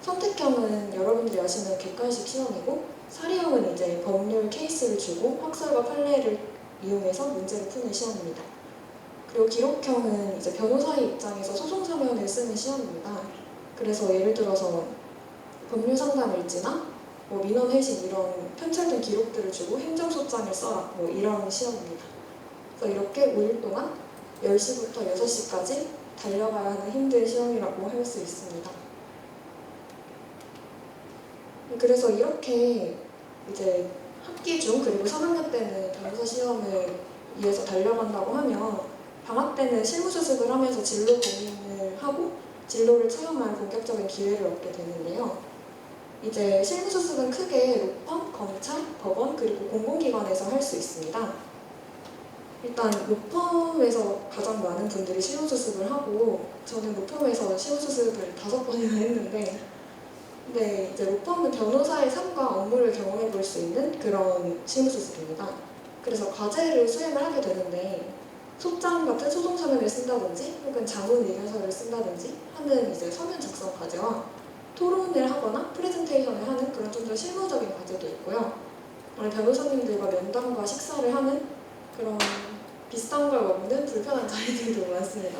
S4: 선택형은 여러분들이 아시는 객관식 시험이고 사례형은 이제 법률 케이스를 주고 학설과 판례를 이용해서 문제를 푸는 시험입니다. 그리고 기록형은 이제 변호사의 입장에서 소송 서면을 쓰는 시험입니다. 그래서 예를 들어서 법률 상담 일지나 뭐 민원 회신 이런 편찬된 기록들을 주고 행정소장을 써라 뭐 이런 시험입니다. 그래서 이렇게 5일 동안 10시부터 6시까지 달려가야 하는 힘든 시험이라고 할 수 있습니다. 그래서 이렇게 이제 학기 중 그리고 3학년 때는 변호사 시험을 위해서 달려간다고 하면 방학 때는 실무 수습을 하면서 진로 고민을 하고 진로를 체험할 본격적인 기회를 얻게 되는데요. 이제 실무 수습은 크게 로펌, 검찰, 법원 그리고 공공기관에서 할 수 있습니다. 일단 로펌에서 가장 많은 분들이 실무 수습을 하고 저는 로펌에서 실무 수습을 5번이나 했는데 근데 이제 로펌은 변호사의 삶과 업무를 경험해 볼 수 있는 그런 실무 수습입니다. 그래서 과제를 수행을 하게 되는데 소장 같은 소송 서면을 쓴다든지 혹은 자문 의견서를 쓴다든지 하는 이제 서면 작성 과제와 토론을 하거나 프레젠테이션을 하는 그런 좀 더 실무적인 과제도 있고요. 변호사님들과 면담과 식사를 하는 그런 비슷한 걸 먹는 불편한 자리들도 많습니다.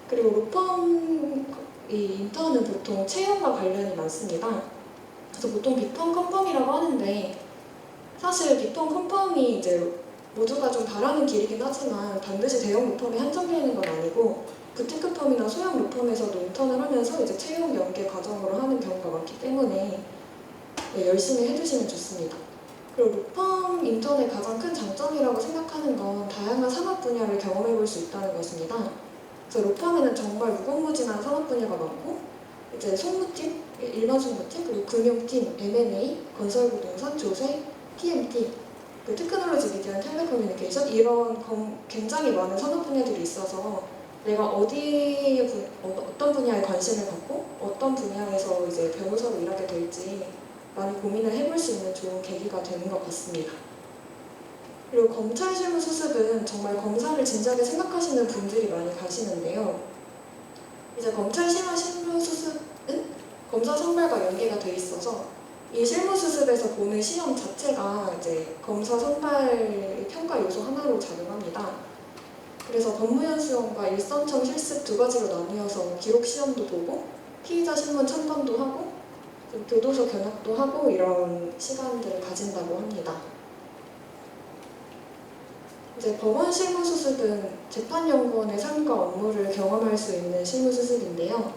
S4: 그리고 로펌 인턴은 보통 채용과 관련이 많습니다. 그래서 보통 빅펌 컨펌이라고 하는데 사실 빅펌 컨펌이 이제 모두가 좀 바라는 길이긴 하지만 반드시 대형 로펌에 한정되는 건 아니고 부티크 펌이나 소형 로펌에서도 인턴을 하면서 이제 채용 연계 과정으로 하는 경우가 많기 때문에 네, 열심히 해주시면 좋습니다. 그리고 로펌 인턴의 가장 큰 장점이라고 생각하는 건 다양한 산업 분야를 경험해 볼 수 있다는 것입니다. 그래서 로펌에는 정말 무궁무진한 산업 분야가 많고 이제 송무팀, 일반 송무팀, 그리고 금융팀, M&A, 건설부동산, 조세, TMT, 그 테크놀로지, 미디어, 텔레커뮤니케이션 이런 굉장히 많은 산업 분야들이 있어서 내가 어떤 분야에 관심을 갖고 어떤 분야에서 이제 변호사로 일하게 될지 많이 고민을 해볼 수 있는 좋은 계기가 되는 것 같습니다. 그리고 검찰 실무 수습은 정말 검사를 진지하게 생각하시는 분들이 많이 가시는데요. 이제 검찰 실무 수습은 검사 선발과 연계가 돼 있어서 이 실무 수습에서 보는 시험 자체가 이제 검사 선발 평가 요소 하나로 작용합니다. 그래서 법무연 수험과 일선청 실습 두 가지로 나뉘어서 기록 시험도 보고 피의자 신문 첨단도 하고 교도소 견학도 하고 이런 시간들을 가진다고 합니다. 이제 법원 실무 수습은 재판연구원의 삶과 업무를 경험할 수 있는 실무 수습인데요.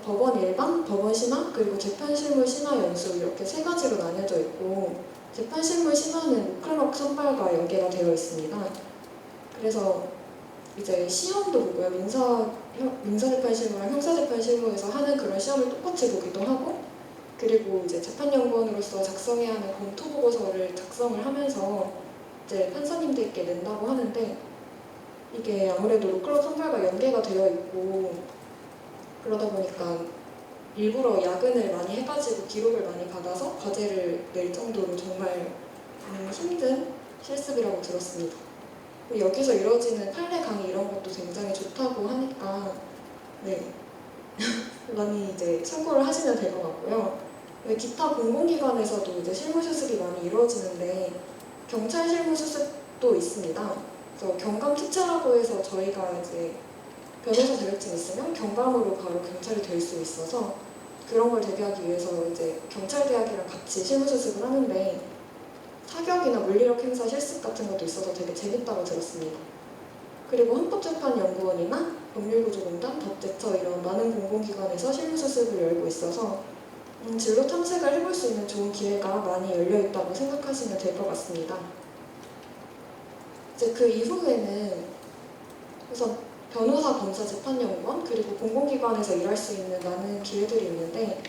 S4: 법원 일반, 법원 신화, 그리고 재판실무 신화 연수 이렇게 세 가지로 나뉘어져 있고 재판실무 신화는 클럭 선발과 연계가 되어 있습니다. 그래서 이제 시험도 보고요. 민사재판실무랑 형사재판실무에서 하는 그런 시험을 똑같이 보기도 하고 그리고 이제 재판연구원으로서 작성해야 하는 검토보고서를 작성을 하면서 이제 판사님들께 낸다고 하는데 이게 아무래도 로클럽 선발과 연계가 되어 있고 그러다 보니까 일부러 야근을 많이 해가지고 기록을 많이 받아서 과제를 낼 정도로 정말 힘든 실습이라고 들었습니다. 여기서 이루어지는 판례 강의 이런 것도 굉장히 좋다고 하니까 네 많이 이제 참고를 하시면 될 것 같고요. 기타 공공기관에서도 이제 실무 수습이 많이 이루어지는데 경찰 실무 수습도 있습니다. 그래서 경감특채라고 해서 저희가 이제 변호사 자격증 있으면 경감으로 바로 경찰이 될 수 있어서 그런 걸 대비하기 위해서 이제 경찰대학이랑 같이 실무 수습을 하는데 사격이나 물리력 행사 실습 같은 것도 있어서 되게 재밌다고 들었습니다. 그리고 헌법재판연구원이나 법률구조공단, 법제처 이런 많은 공공기관에서 실무 수습을 열고 있어서 진로 탐색을 해볼 수 있는 좋은 기회가 많이 열려 있다고 생각하시면 될 것 같습니다. 이제 그 이후에는 우선 변호사, 검사, 재판연구원 그리고 공공기관에서 일할 수 있는 많은 기회들이 있는데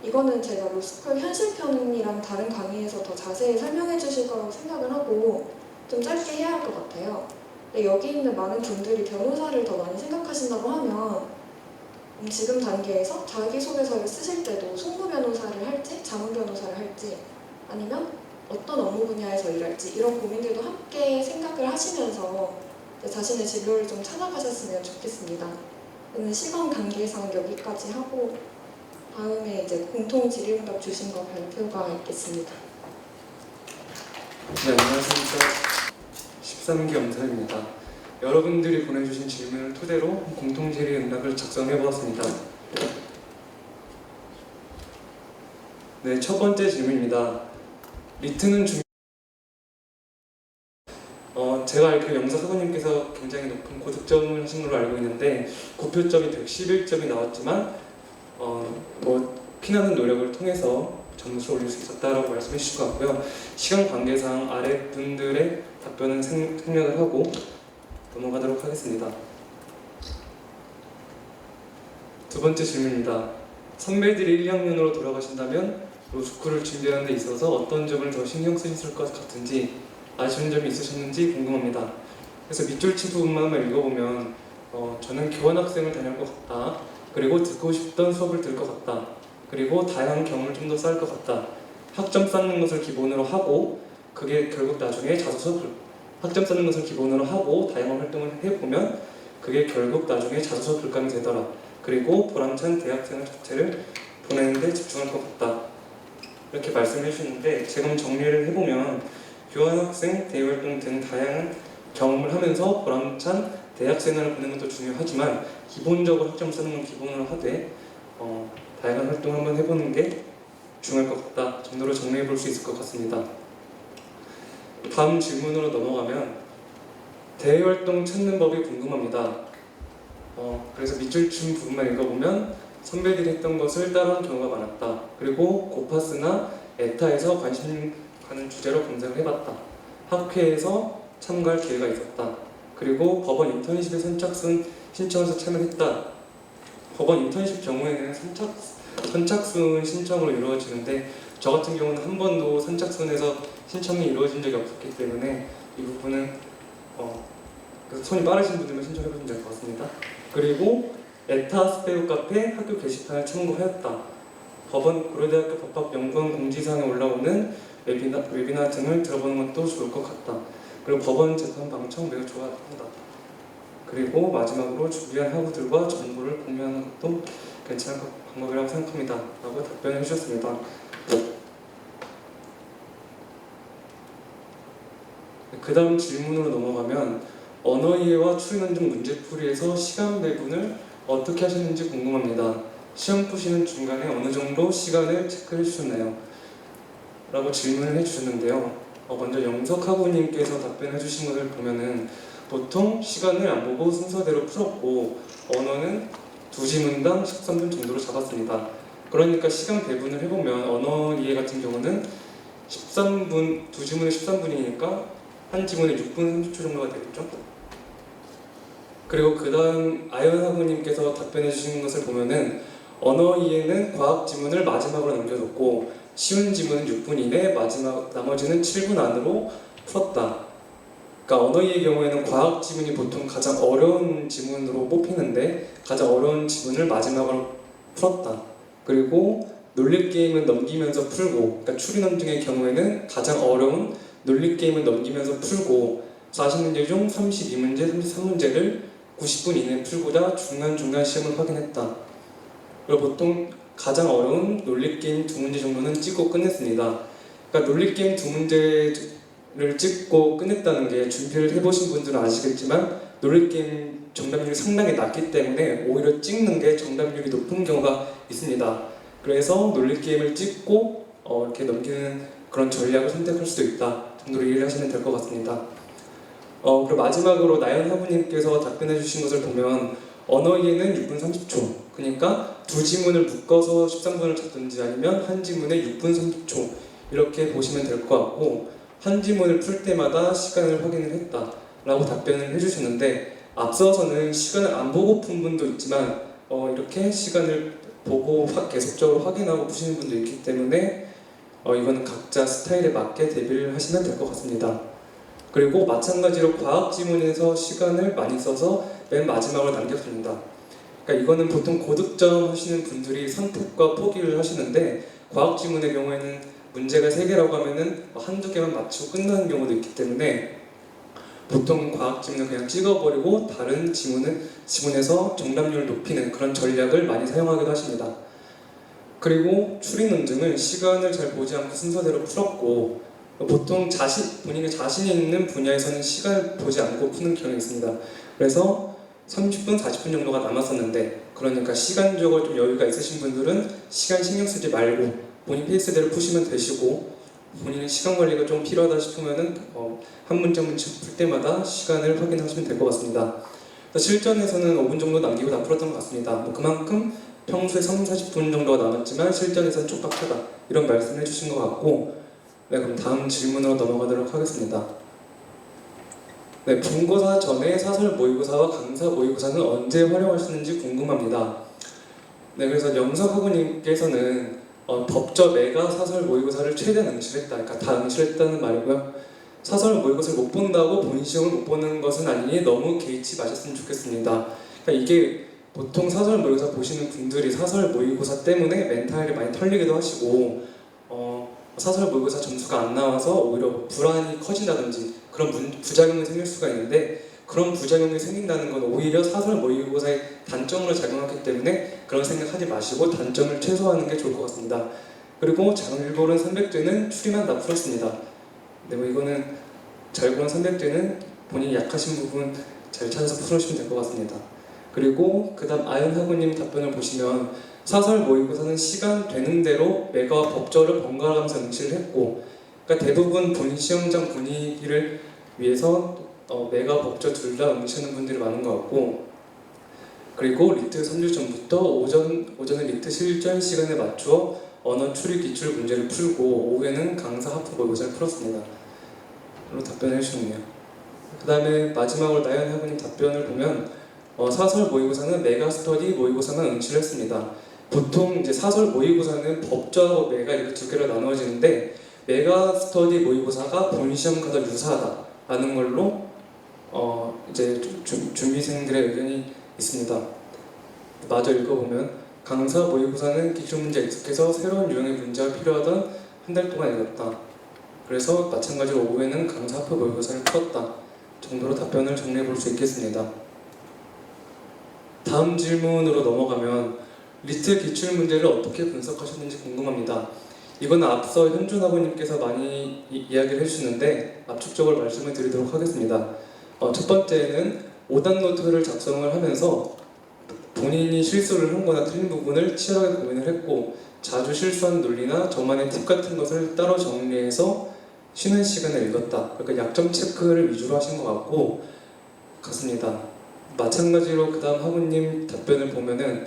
S4: 이거는 제가 로스쿨 현실편이랑 다른 강의에서 더 자세히 설명해 주실 거라고 생각을 하고 좀 짧게 해야 할 것 같아요. 근데 여기 있는 많은 분들이 변호사를 더 많이 생각하신다고 하면 지금 단계에서 자기소개서를 쓰실 때도 송무 변호사를 할지 자문 변호사를 할지 아니면 어떤 업무 분야에서 일할지 이런 고민들도 함께 생각을 하시면서 자신의 진로를 좀 찾아가셨으면 좋겠습니다. 저는 시간 관계상 여기까지 하고 다음에 이제 공통 질의응답 주신 거 발표가 있겠습니다.
S5: 네, 안녕하십니까. 13기 엄사입니다. 여러분들이 보내주신 질문을 토대로 공통 질의응답을 작성해보았습니다. 네, 첫 번째 질문입니다. 리트는 제가 알기로 영사 사관님께서 굉장히 높은 고득점을 하신 걸로 알고 있는데 고표점이 111점이 나왔지만 피나는 노력을 통해서 점수를 올릴 수 있었다라고 말씀해 주신 것 같고요. 시간 관계상 아래 분들의 답변은 생략을 하고 넘어가도록 하겠습니다. 두 번째 질문입니다. 선배들이 1학년으로 돌아가신다면 로스쿨을 준비하는 데 있어서 어떤 점을 더 신경 쓰실 것 같은지 아쉬운 점이 있으셨는지 궁금합니다. 그래서 밑줄 친 부분만 읽어보면 저는 교환학생을 다닐 것 같다. 그리고 듣고 싶던 수업을 들을 것 같다. 그리고 다양한 경험을 좀 더 쌓을 것 같다. 학점 쌓는 것을 기본으로 하고 그게 결국 나중에 학점 쌓는 것을 기본으로 하고 다양한 활동을 해보면 그게 결국 나중에 자소서 글감이 되더라. 그리고 보람찬 대학생활 자체를 보내는 데 집중할 것 같다. 이렇게 말씀해 주시는데 제가 정리를 해보면 교환학생, 대외활동 등 다양한 경험을 하면서 보람찬 대학생활을 보내는 것도 중요하지만 기본적으로 학점 쓰는 건 기본으로 하되 다양한 활동을 한번 해보는 게 중요할 것 같다 정도로 정리해 볼 수 있을 것 같습니다. 다음 질문으로 넘어가면 대외활동 찾는 법이 궁금합니다. 그래서 밑줄 친 부분만 읽어보면 선배들이 했던 것을 따라한 경우가 많았다. 그리고 고파스나 에타에서 관심 가는 주제로 검색을 해봤다. 학회에서 참가할 기회가 있었다. 그리고 법원 인턴십에 선착순 신청해서 참여했다. 법원 인턴십 경우에는 선착순 신청으로 이루어지는데 저 같은 경우는 한 번도 선착순에서 신청이 이루어진 적이 없었기 때문에 이 부분은 손이 빠르신 분들만 신청해보시면 될 것 같습니다. 그리고 에타 스페우 카페 학교 게시판을 참고하였다. 법원 고려대학교 법학연구원 공지사항에 올라오는 웨비나 등을 들어보는 것도 좋을 것 같다. 그리고 법원 재판 방청 매우 좋아한다. 그리고 마지막으로 준비한 학우들과 정보를 공유하는 것도 괜찮은 방법이라고 생각합니다. 라고 답변을 해주셨습니다. 그 다음 질문으로 넘어가면 언어 이해와 추리 논증 문제풀이에서 시간 배분을 어떻게 하셨는지 궁금합니다. 시험 푸시는 중간에 어느 정도 시간을 체크해 주셨나요? 라고 질문을 해주셨는데요. 먼저 영석학우님께서 답변해 주신 것을 보면은 보통 시간을 안 보고 순서대로 풀었고 언어는 2지문당 13분 정도로 잡았습니다. 그러니까 시간 배분을 해보면 언어 이해 같은 경우는 13분, 2지문에 13분이니까 한 지문에 6분 30초 정도가 되겠죠. 그리고 그 다음 아연학우님께서 답변해 주신 것을 보면은 언어 이해는 과학 지문을 마지막으로 남겨뒀고 쉬운 지문은 6분 이내, 나머지는 7분 안으로 풀었다. 그러니까 언어 이해의 경우에는 과학 지문이 보통 가장 어려운 지문으로 뽑히는데 가장 어려운 지문을 마지막으로 풀었다. 그리고 논리 게임은 넘기면서 풀고, 그러니까 추리 논증의 경우에는 가장 어려운 논리 게임을 넘기면서 풀고 40문제 중 32문제, 33문제를 90분 이내에 풀고자 중간중간 시험을 확인했다. 그리고 보통 가장 어려운 논리게임 2문제 정도는 찍고 끝냈습니다. 그러니까 논리게임 2문제를 찍고 끝냈다는 게 준비를 해보신 분들은 아시겠지만 놀이게임 정답률이 상당히 낮기 때문에 오히려 찍는 게 정답률이 높은 경우가 있습니다. 그래서 놀이게임을 찍고 이렇게 넘기는 그런 전략을 선택할 수도 있다 정도로 이해를 하시면 될 것 같습니다. 그리고 마지막으로 나연 하부님께서 답변해 주신 것을 보면 언어이해는 6분 30초, 그러니까 두 지문을 묶어서 13분을 찾든지 아니면 한 지문에 6분 30초 이렇게 보시면 될 것 같고, 한 지문을 풀 때마다 시간을 확인을 했다 라고 답변을 해주셨는데, 앞서서는 시간을 안 보고 푼 분도 있지만 이렇게 시간을 보고 계속적으로 확인하고 푸시는 분도 있기 때문에 이거는 각자 스타일에 맞게 대비를 하시면 될 것 같습니다. 그리고 마찬가지로 과학 지문에서 시간을 많이 써서 맨 마지막으로 남겼습니다. 그러니까 이거는 보통 고득점 하시는 분들이 선택과 포기를 하시는데, 과학 지문의 경우에는 문제가 3개라고 하면은 한두 개만 맞추고 끝나는 경우도 있기 때문에 보통 과학 지문을 그냥 찍어버리고 다른 지문에서 정답률을 높이는 그런 전략을 많이 사용하기도 하십니다. 그리고 추리 논증은 시간을 잘 보지 않고 순서대로 풀었고, 보통 본인이 자신 있는 분야에서는 시간을 보지 않고 푸는 경향이 있습니다. 그래서 30분, 40분 정도가 남았었는데, 그러니까 시간적으로 좀 여유가 있으신 분들은 시간 신경 쓰지 말고 본인 페이스대로 푸시면 되시고, 본인의 시간 관리가 좀 필요하다 싶으면은 한 문제 한 문제 풀 때마다 시간을 확인하시면 될 것 같습니다. 실전에서는 5분 정도 남기고 다 풀었던 것 같습니다. 그만큼 평소에 30-40분 정도가 남았지만 실전에서는 촉박하다 이런 말씀을 해주신 것 같고, 네, 그럼 다음 질문으로 넘어가도록 하겠습니다. 네, 본고사 전에 사설 모의고사와 강사 모의고사는 언제 활용하시는지 궁금합니다. 네, 그래서 영석학우님께서는 법저매가 사설 모의고사를 최대한 응시했다, 그러니까 다 응시했다는 말이고요. 사설 모의고사를 못 본다고 본 시험을 못 보는 것은 아니니 너무 개의치 마셨으면 좋겠습니다. 그러니까 이게 보통 사설 모의고사 보시는 분들이 사설 모의고사 때문에 멘탈이 많이 털리기도 하시고, 사설 모의고사 점수가 안 나와서 오히려 불안이 커진다든지 그런 부작용이 생길 수가 있는데, 그런 부작용이 생긴다는 건 오히려 사설 모의고사의 단점으로 작용하기 때문에 그런 생각하지 마시고 단점을 최소화하는 게 좋을 것 같습니다. 그리고 잘 고른 300제는 추리만 다 풀었습니다. 네, 이거는 잘 고른 300제는 본인이 약하신 부분 잘 찾아서 풀으시면 될 것 같습니다. 그리고 그 다음 아연하구님 답변을 보시면 사설 모의고사는 시간 되는 대로 매가와 법저를 번갈아가면서 응시를 했고, 그러니까 대부분 본인 시험장 분위기를 위해서 매가 법저 둘 다 응시하는 분들이 많은 것 같고, 그리고 리트 3주 전부터 오전에 리트 실전 시간에 맞추어 언어 추리 기출 문제를 풀고 오후에는 강사 하프 모의고사를 풀었습니다. 그리고 답변을 해주셨네요. 그 다음에 마지막으로 나연 학우님 답변을 보면 사설 모의고사는 메가 스터디 모의고사만 응시를 했습니다. 보통 이제 사설 모의고사는 법저하고 메가 이렇게 두 개로 나누어지는데, 메가 스터디 모의고사가 본 시험과도 유사하다라는 걸로 이제 준비생들의 의견이 있습니다. 마저 읽어보면 강사 모의고사는 기출문제 익숙해서 새로운 유형의 문제가 필요하던 한 달 동안 읽었다. 그래서 마찬가지로 오후에는 강사 하프 모의고사를 풀었다 정도로 답변을 정리해 볼 수 있겠습니다. 다음 질문으로 넘어가면 리트 기출문제를 어떻게 분석하셨는지 궁금합니다. 이건 앞서 현준 아버님께서 많이 이야기를 해주시는데 압축적으로 말씀을 드리도록 하겠습니다. 첫 번째는 오답 노트를 작성을 하면서 본인이 실수를 한 거나 틀린 부분을 치열하게 고민을 했고, 자주 실수한 논리나 저만의 팁 같은 것을 따로 정리해서 쉬는 시간에 읽었다. 그러니까 약점 체크를 위주로 하신 것 같습니다. 마찬가지로 그 다음 학우님 답변을 보면은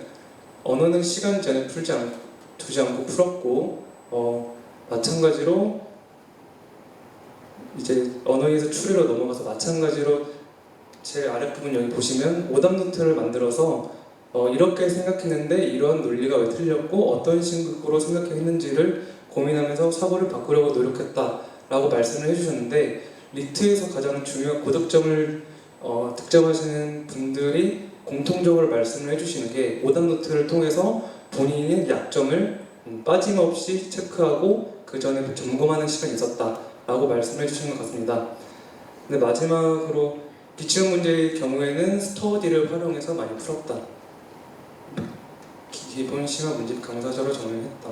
S5: 언어는 시간 제한을 두지 않고 풀었고, 마찬가지로 이제 언어에서 추리로 넘어가서 마찬가지로 제 아랫부분 여기 보시면 오답 노트를 만들어서 이렇게 생각했는데 이런 논리가 왜 틀렸고 어떤 식으로 생각했는지를 고민하면서 사고를 바꾸려고 노력했다라고 말씀을 해주셨는데, 리트에서 가장 중요한 고득점을 득점하시는 분들이 공통적으로 말씀을 해주시는 게 오답 노트를 통해서 본인의 약점을 빠짐없이 체크하고 그 전에 점검하는 시간이 있었다라고 말씀을 해주시는 것 같습니다. 근데 마지막으로 기출 문제의 경우에는 스터디를 활용해서 많이 풀었다. 기본 심화 문제 강사자로 정리했다.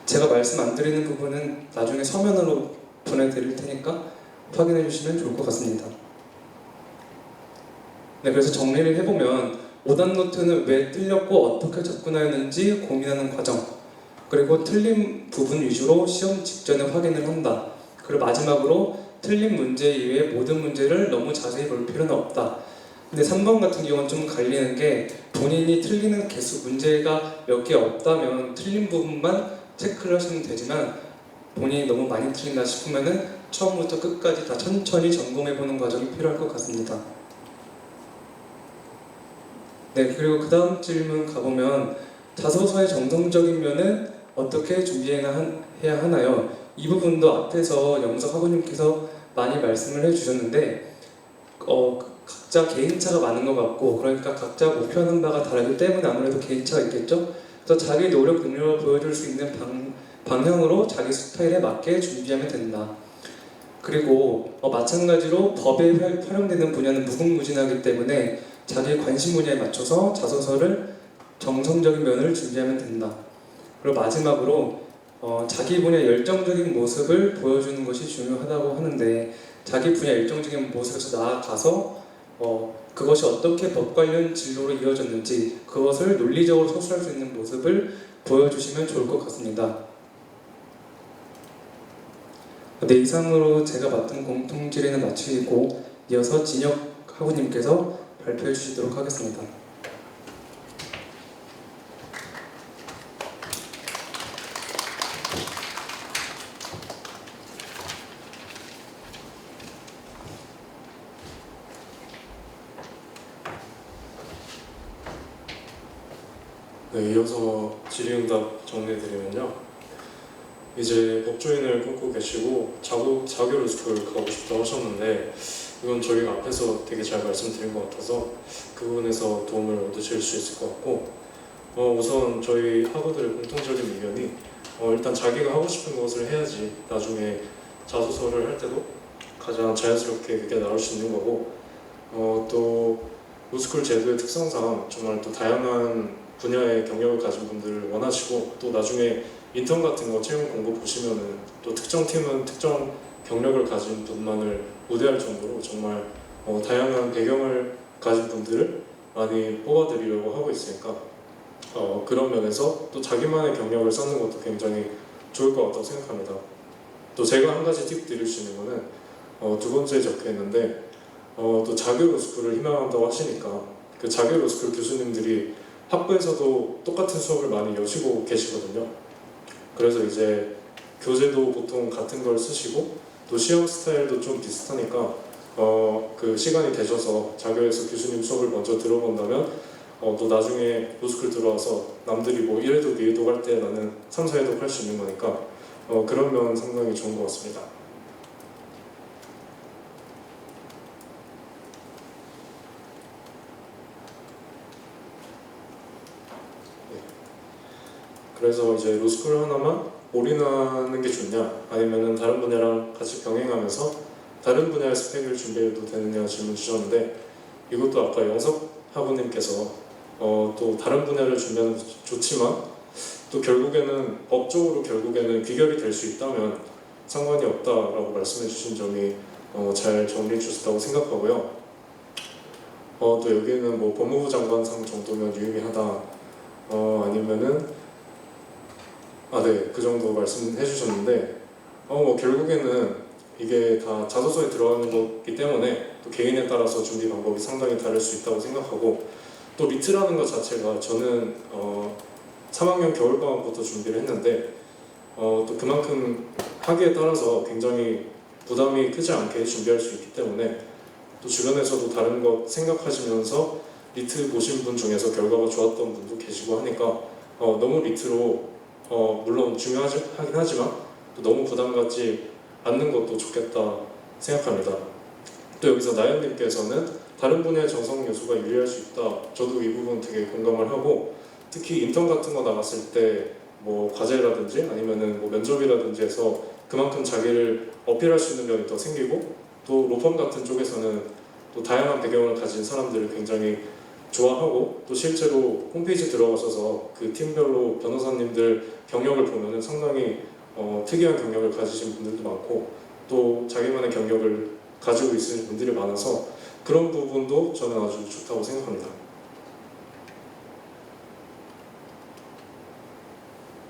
S5: 제가 말씀 안 드리는 부분은 나중에 서면으로 보내드릴 테니까 확인해 주시면 좋을 것 같습니다. 네, 그래서 정리를 해보면 5단 노트는 왜 틀렸고 어떻게 접근하였는지 고민하는 과정, 그리고 틀린 부분 위주로 시험 직전에 확인을 한다. 그리고 마지막으로 틀린 문제 이외에 모든 문제를 너무 자세히 볼 필요는 없다. 근데 3번 같은 경우는 좀 갈리는 게 본인이 틀리는 개수 문제가 몇 개 없다면 틀린 부분만 체크를 하시면 되지만 본인이 너무 많이 틀린다 싶으면은 처음부터 끝까지 다 천천히 점검해보는 과정이 필요할 것 같습니다. 네, 그리고 그 다음 질문 가보면 자소서의 정성적인 면은 어떻게 준비해야 하나요? 이 부분도 앞에서 영석 학우님께서 많이 말씀을 해주셨는데 각자 개인차가 많은 것 같고, 그러니까 각자 목표하는 바가 다르기 때문에 아무래도 개인차가 있겠죠? 그래서 자기 노력 능력을 보여줄 수 있는 방향으로 자기 스타일에 맞게 준비하면 된다. 그리고 마찬가지로 법에 활용되는 분야는 무궁무진하기 때문에 자기 관심 분야에 맞춰서 자소서를 정성적인 면을 준비하면 된다. 그리고 마지막으로 자기 분야 열정적인 모습을 보여주는 것이 중요하다고 하는데, 자기 분야 열정적인 모습에서 나아가서 그것이 어떻게 법 관련 진로로 이어졌는지 그것을 논리적으로 서술할 수 있는 모습을 보여주시면 좋을 것 같습니다. 네, 이상으로 제가 맡은 공통 질의는 마치고 이어서 진혁 학우님께서 발표해 주시도록 하겠습니다.
S6: 네, 이어서 질의응답 정리해드리면요. 이제 법조인을 꿈꾸고 계시고 자교 로스쿨 가고 싶다고 하셨는데, 이건 저희가 앞에서 되게 잘 말씀드린 것 같아서 그 부분에서 도움을 얻으실 수 있을 것 같고, 우선 저희 학우들의 공통적인 의견이 일단 자기가 하고 싶은 것을 해야지 나중에 자소서를 할 때도 가장 자연스럽게 그게 나올 수 있는 거고, 또 로스쿨 제도의 특성상 정말 또 다양한 분야의 경력을 가진 분들을 원하시고, 또 나중에 인턴 같은 거 채용 공고 보시면은 또 특정 팀은 특정 경력을 가진 분만을 우대할 정도로 정말 다양한 배경을 가진 분들을 많이 뽑아드리려고 하고 있으니까 그런 면에서 또 자기만의 경력을 쌓는 것도 굉장히 좋을 것 같다고 생각합니다. 또 제가 한 가지 팁 드릴 수 있는 거는 두 번째에 적혀 있는데, 또 자교 로스쿨을 희망한다고 하시니까 그 자교 로스쿨 교수님들이 학부에서도 똑같은 수업을 많이 여시고 계시거든요. 그래서 이제 교재도 보통 같은 걸 쓰시고 또 시험 스타일도 좀 비슷하니까 그 시간이 되셔서 자교에서 교수님 수업을 먼저 들어본다면 또 나중에 로스쿨 들어와서 남들이 뭐 1회독, 2회독 할 때 나는 3, 4회독 할 수 있는 거니까 그런 면 상당히 좋은 것 같습니다. 그래서 이제 로스쿨 하나만 올인하는 게 좋냐, 아니면은 다른 분야랑 같이 병행하면서 다른 분야의 스펙을 준비해도 되느냐 질문 주셨는데, 이것도 아까 영석 학우님께서 또 다른 분야를 준비하는 것도 좋지만 또 결국에는 법적으로 결국에는 귀결이 될 수 있다면 상관이 없다라고 말씀해 주신 점이 잘 정리해 주셨다고 생각하고요. 또 여기는 뭐 법무부 장관상 정도면 유의미하다, 아니면은 네, 그 정도 말씀해 주셨는데, 뭐 결국에는 이게 다 자소서에 들어가는 거기 때문에 또 개인에 따라서 준비 방법이 상당히 다를 수 있다고 생각하고, 또 리트라는 것 자체가 저는 3학년 겨울방학부터 준비를 했는데 또 그만큼 하기에 따라서 굉장히 부담이 크지 않게 준비할 수 있기 때문에, 또 주변에서도 다른 것 생각하시면서 리트 보신 분 중에서 결과가 좋았던 분도 계시고 하니까 너무 리트로 물론 중요하긴 하지만 또 너무 부담 갖지 않는 것도 좋겠다 생각합니다. 또 여기서 나연님께서는 다른 분야의 정성 요소가 유리할 수 있다. 저도 이 부분 되게 공감을 하고, 특히 인턴 같은 거 나갔을 때 뭐 과제라든지 아니면은 뭐 면접이라든지 해서 그만큼 자기를 어필할 수 있는 면이 더 생기고, 또 로펌 같은 쪽에서는 또 다양한 배경을 가진 사람들을 굉장히 좋아하고, 또 실제로 홈페이지 들어가셔서 그 팀별로 변호사님들 경력을 보면은 상당히 특이한 경력을 가지신 분들도 많고 또 자기만의 경력을 가지고 있으신 분들이 많아서 그런 부분도 저는 아주 좋다고 생각합니다.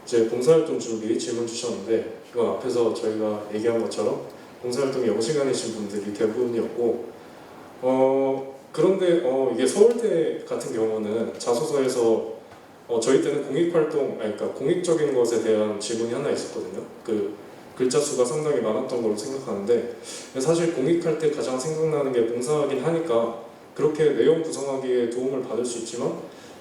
S6: 이제 봉사활동 준비 질문 주셨는데 이건 앞에서 저희가 얘기한 것처럼 봉사활동이 영시간이신 분들이 대부분이었고 그런데 이게 서울대 같은 경우는 자소서에서 저희 때는 공익활동, 그러니까 공익적인 것에 대한 질문이 하나 있었거든요. 그 글자 수가 상당히 많았던 걸로 생각하는데 사실 공익할 때 가장 생각나는 게 봉사하긴 하니까 그렇게 내용 구성하기에 도움을 받을 수 있지만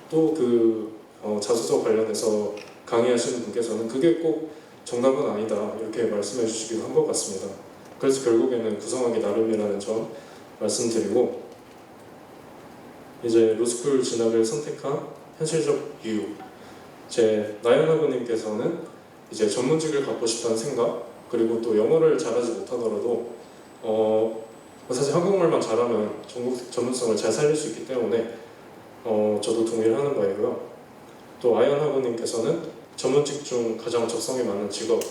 S6: 또 그 자소서 관련해서 강의하시는 분께서는 그게 꼭 정답은 아니다 이렇게 말씀해 주시기도 한 것 같습니다. 그래서 결국에는 구성하기 나름이라는 점 말씀드리고 이제 로스쿨 진학을 선택한 현실적 이유 제 나연하고님께서는 이제 전문직을 갖고 싶다는 생각 그리고 또 영어를 잘하지 못하더라도 사실 한국말만 잘하면 전문성을 잘 살릴 수 있기 때문에 저도 동의를 하는 바이고요. 또 아연하고님께서는 전문직 중 가장 적성에 맞는 직업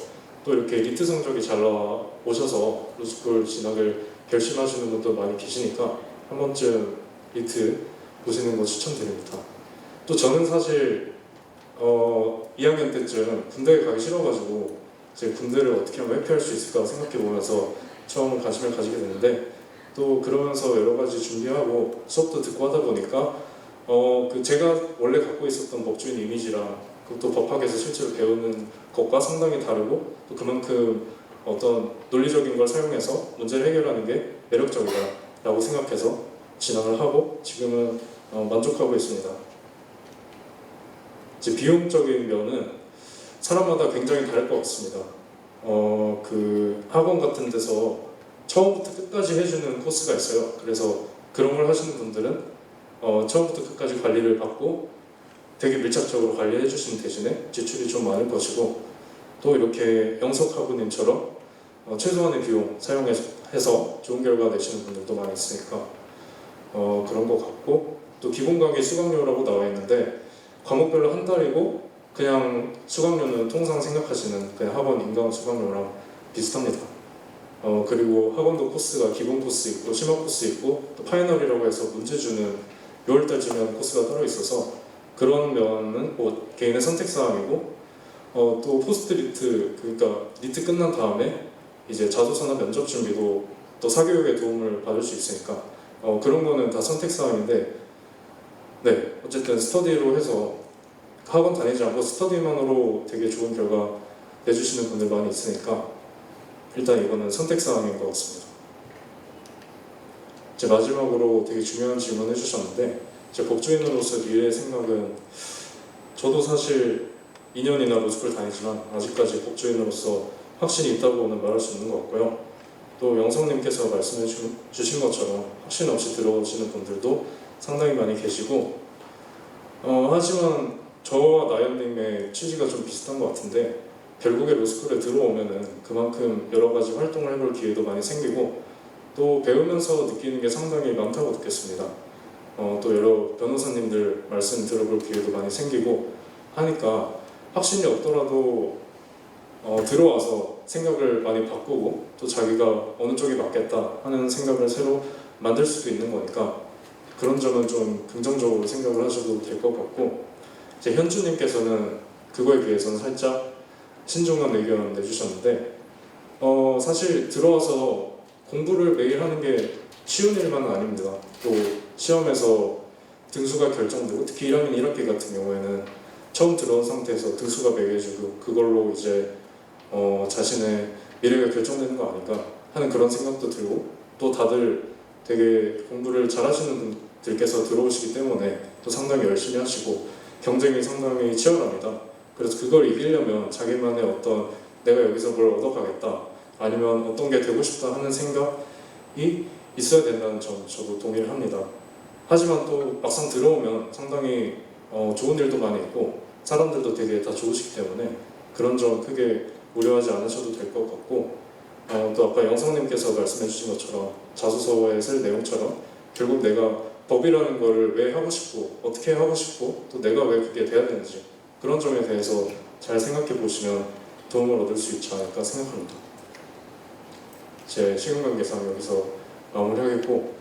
S6: 또 이렇게 리트 성적이 잘 나오셔서 로스쿨 진학을 결심하시는 분도 많이 계시니까 한 번쯤 리트 보시는 거 추천드립니다. 또 저는 사실 2학년 때쯤 군대에 가기 싫어가지고 이제 군대를 어떻게 하면 회피할 수 있을까 생각해 보면서 처음 관심을 가지게 됐는데 또 그러면서 여러 가지 준비하고 수업도 듣고 하다 보니까 제가 원래 갖고 있었던 법조인 이미지랑 또 법학에서 실제로 배우는 것과 상당히 다르고 또 그만큼 어떤 논리적인 걸 사용해서 문제를 해결하는 게 매력적이다라고 생각해서 진학을 하고 지금은 만족하고 있습니다. 이제 비용적인 면은 사람마다 굉장히 다를 것 같습니다. 그 학원 같은 데서 처음부터 끝까지 해주는 코스가 있어요. 그래서 그런 걸 하시는 분들은 처음부터 끝까지 관리를 받고 되게 밀착적으로 관리해 주시는 대신에 지출이 좀 많을 것이고 또 이렇게 영석학우님처럼 최소한의 비용 사용해서 좋은 결과 내시는 분들도 많이 있으니까 그런 것 같고 또 기본 강의 수강료라고 나와 있는데 과목별로 한 달이고 그냥 수강료는 통상 생각하시는 그냥 학원 인강 수강료랑 비슷합니다. 그리고 학원도 코스가 기본 코스 있고 심화 코스 있고 또 파이널이라고 해서 문제 주는 6월달쯤에 코스가 따로 있어서 그런 면은 뭐 개인의 선택사항이고 또 포스트 리트 그러니까 리트 끝난 다음에 이제 자소서나 면접 준비도 또 사교육에 도움을 받을 수 있으니까 그런 거는 다 선택사항인데 네 어쨌든 스터디로 해서 학원 다니지 않고 스터디만으로 되게 좋은 결과 내주시는 분들 많이 있으니까 일단 이거는 선택사항인 것 같습니다. 이제 마지막으로 되게 중요한 질문 해주셨는데 제 법조인으로서 미래의 생각은 저도 사실 2년이나 로스쿨 다니지만 아직까지 법조인으로서 확신이 있다고는 말할 수 있는 것 같고요. 또 영성님께서 말씀해 주신 것처럼 확신 없이 들어오시는 분들도 상당히 많이 계시고 하지만 저와 나연님의 취지가 좀 비슷한 것 같은데 결국에 로스쿨에 들어오면은 그만큼 여러 가지 활동을 해볼 기회도 많이 생기고 또 배우면서 느끼는 게 상당히 많다고 느꼈습니다. 또 여러 변호사님들 말씀 들어볼 기회도 많이 생기고 하니까 확신이 없더라도 들어와서 생각을 많이 바꾸고 또 자기가 어느 쪽이 맞겠다 하는 생각을 새로 만들 수도 있는 거니까 그런 점은 좀 긍정적으로 생각을 하셔도 될 것 같고 이제 현주님께서는 그거에 비해서는 살짝 신중한 의견 내주셨는데 사실 들어와서 공부를 매일 하는 게 쉬운 일만은 아닙니다. 또 시험에서 등수가 결정되고 특히 1학년 1학기 같은 경우에는 처음 들어온 상태에서 등수가 매겨지고 그걸로 이제 자신의 미래가 결정되는 거 아닌가 하는 그런 생각도 들고 또 다들 되게 공부를 잘하시는 분들께서 들어오시기 때문에 또 상당히 열심히 하시고 경쟁이 상당히 치열합니다. 그래서 그걸 이기려면 자기만의 어떤 내가 여기서 뭘 얻어가겠다 아니면 어떤 게 되고 싶다 하는 생각이 있어야 된다는 점 저도 동의를 합니다. 하지만 또 막상 들어오면 상당히 좋은 일도 많이 있고 사람들도 되게 다 좋으시기 때문에 그런 점 크게 우려하지 않으셔도 될 것 같고 또 아까 영성님께서 말씀해 주신 것처럼 자소서에 쓸 내용처럼 결국 내가 법이라는 거를 왜 하고 싶고 어떻게 하고 싶고 또 내가 왜 그게 돼야 되는지 그런 점에 대해서 잘 생각해 보시면 도움을 얻을 수 있지 않을까 생각합니다. 제 시간 관계상 여기서 마무리하겠고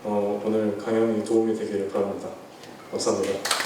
S6: 오늘 강연이 도움이 되기를 바랍니다. 감사합니다.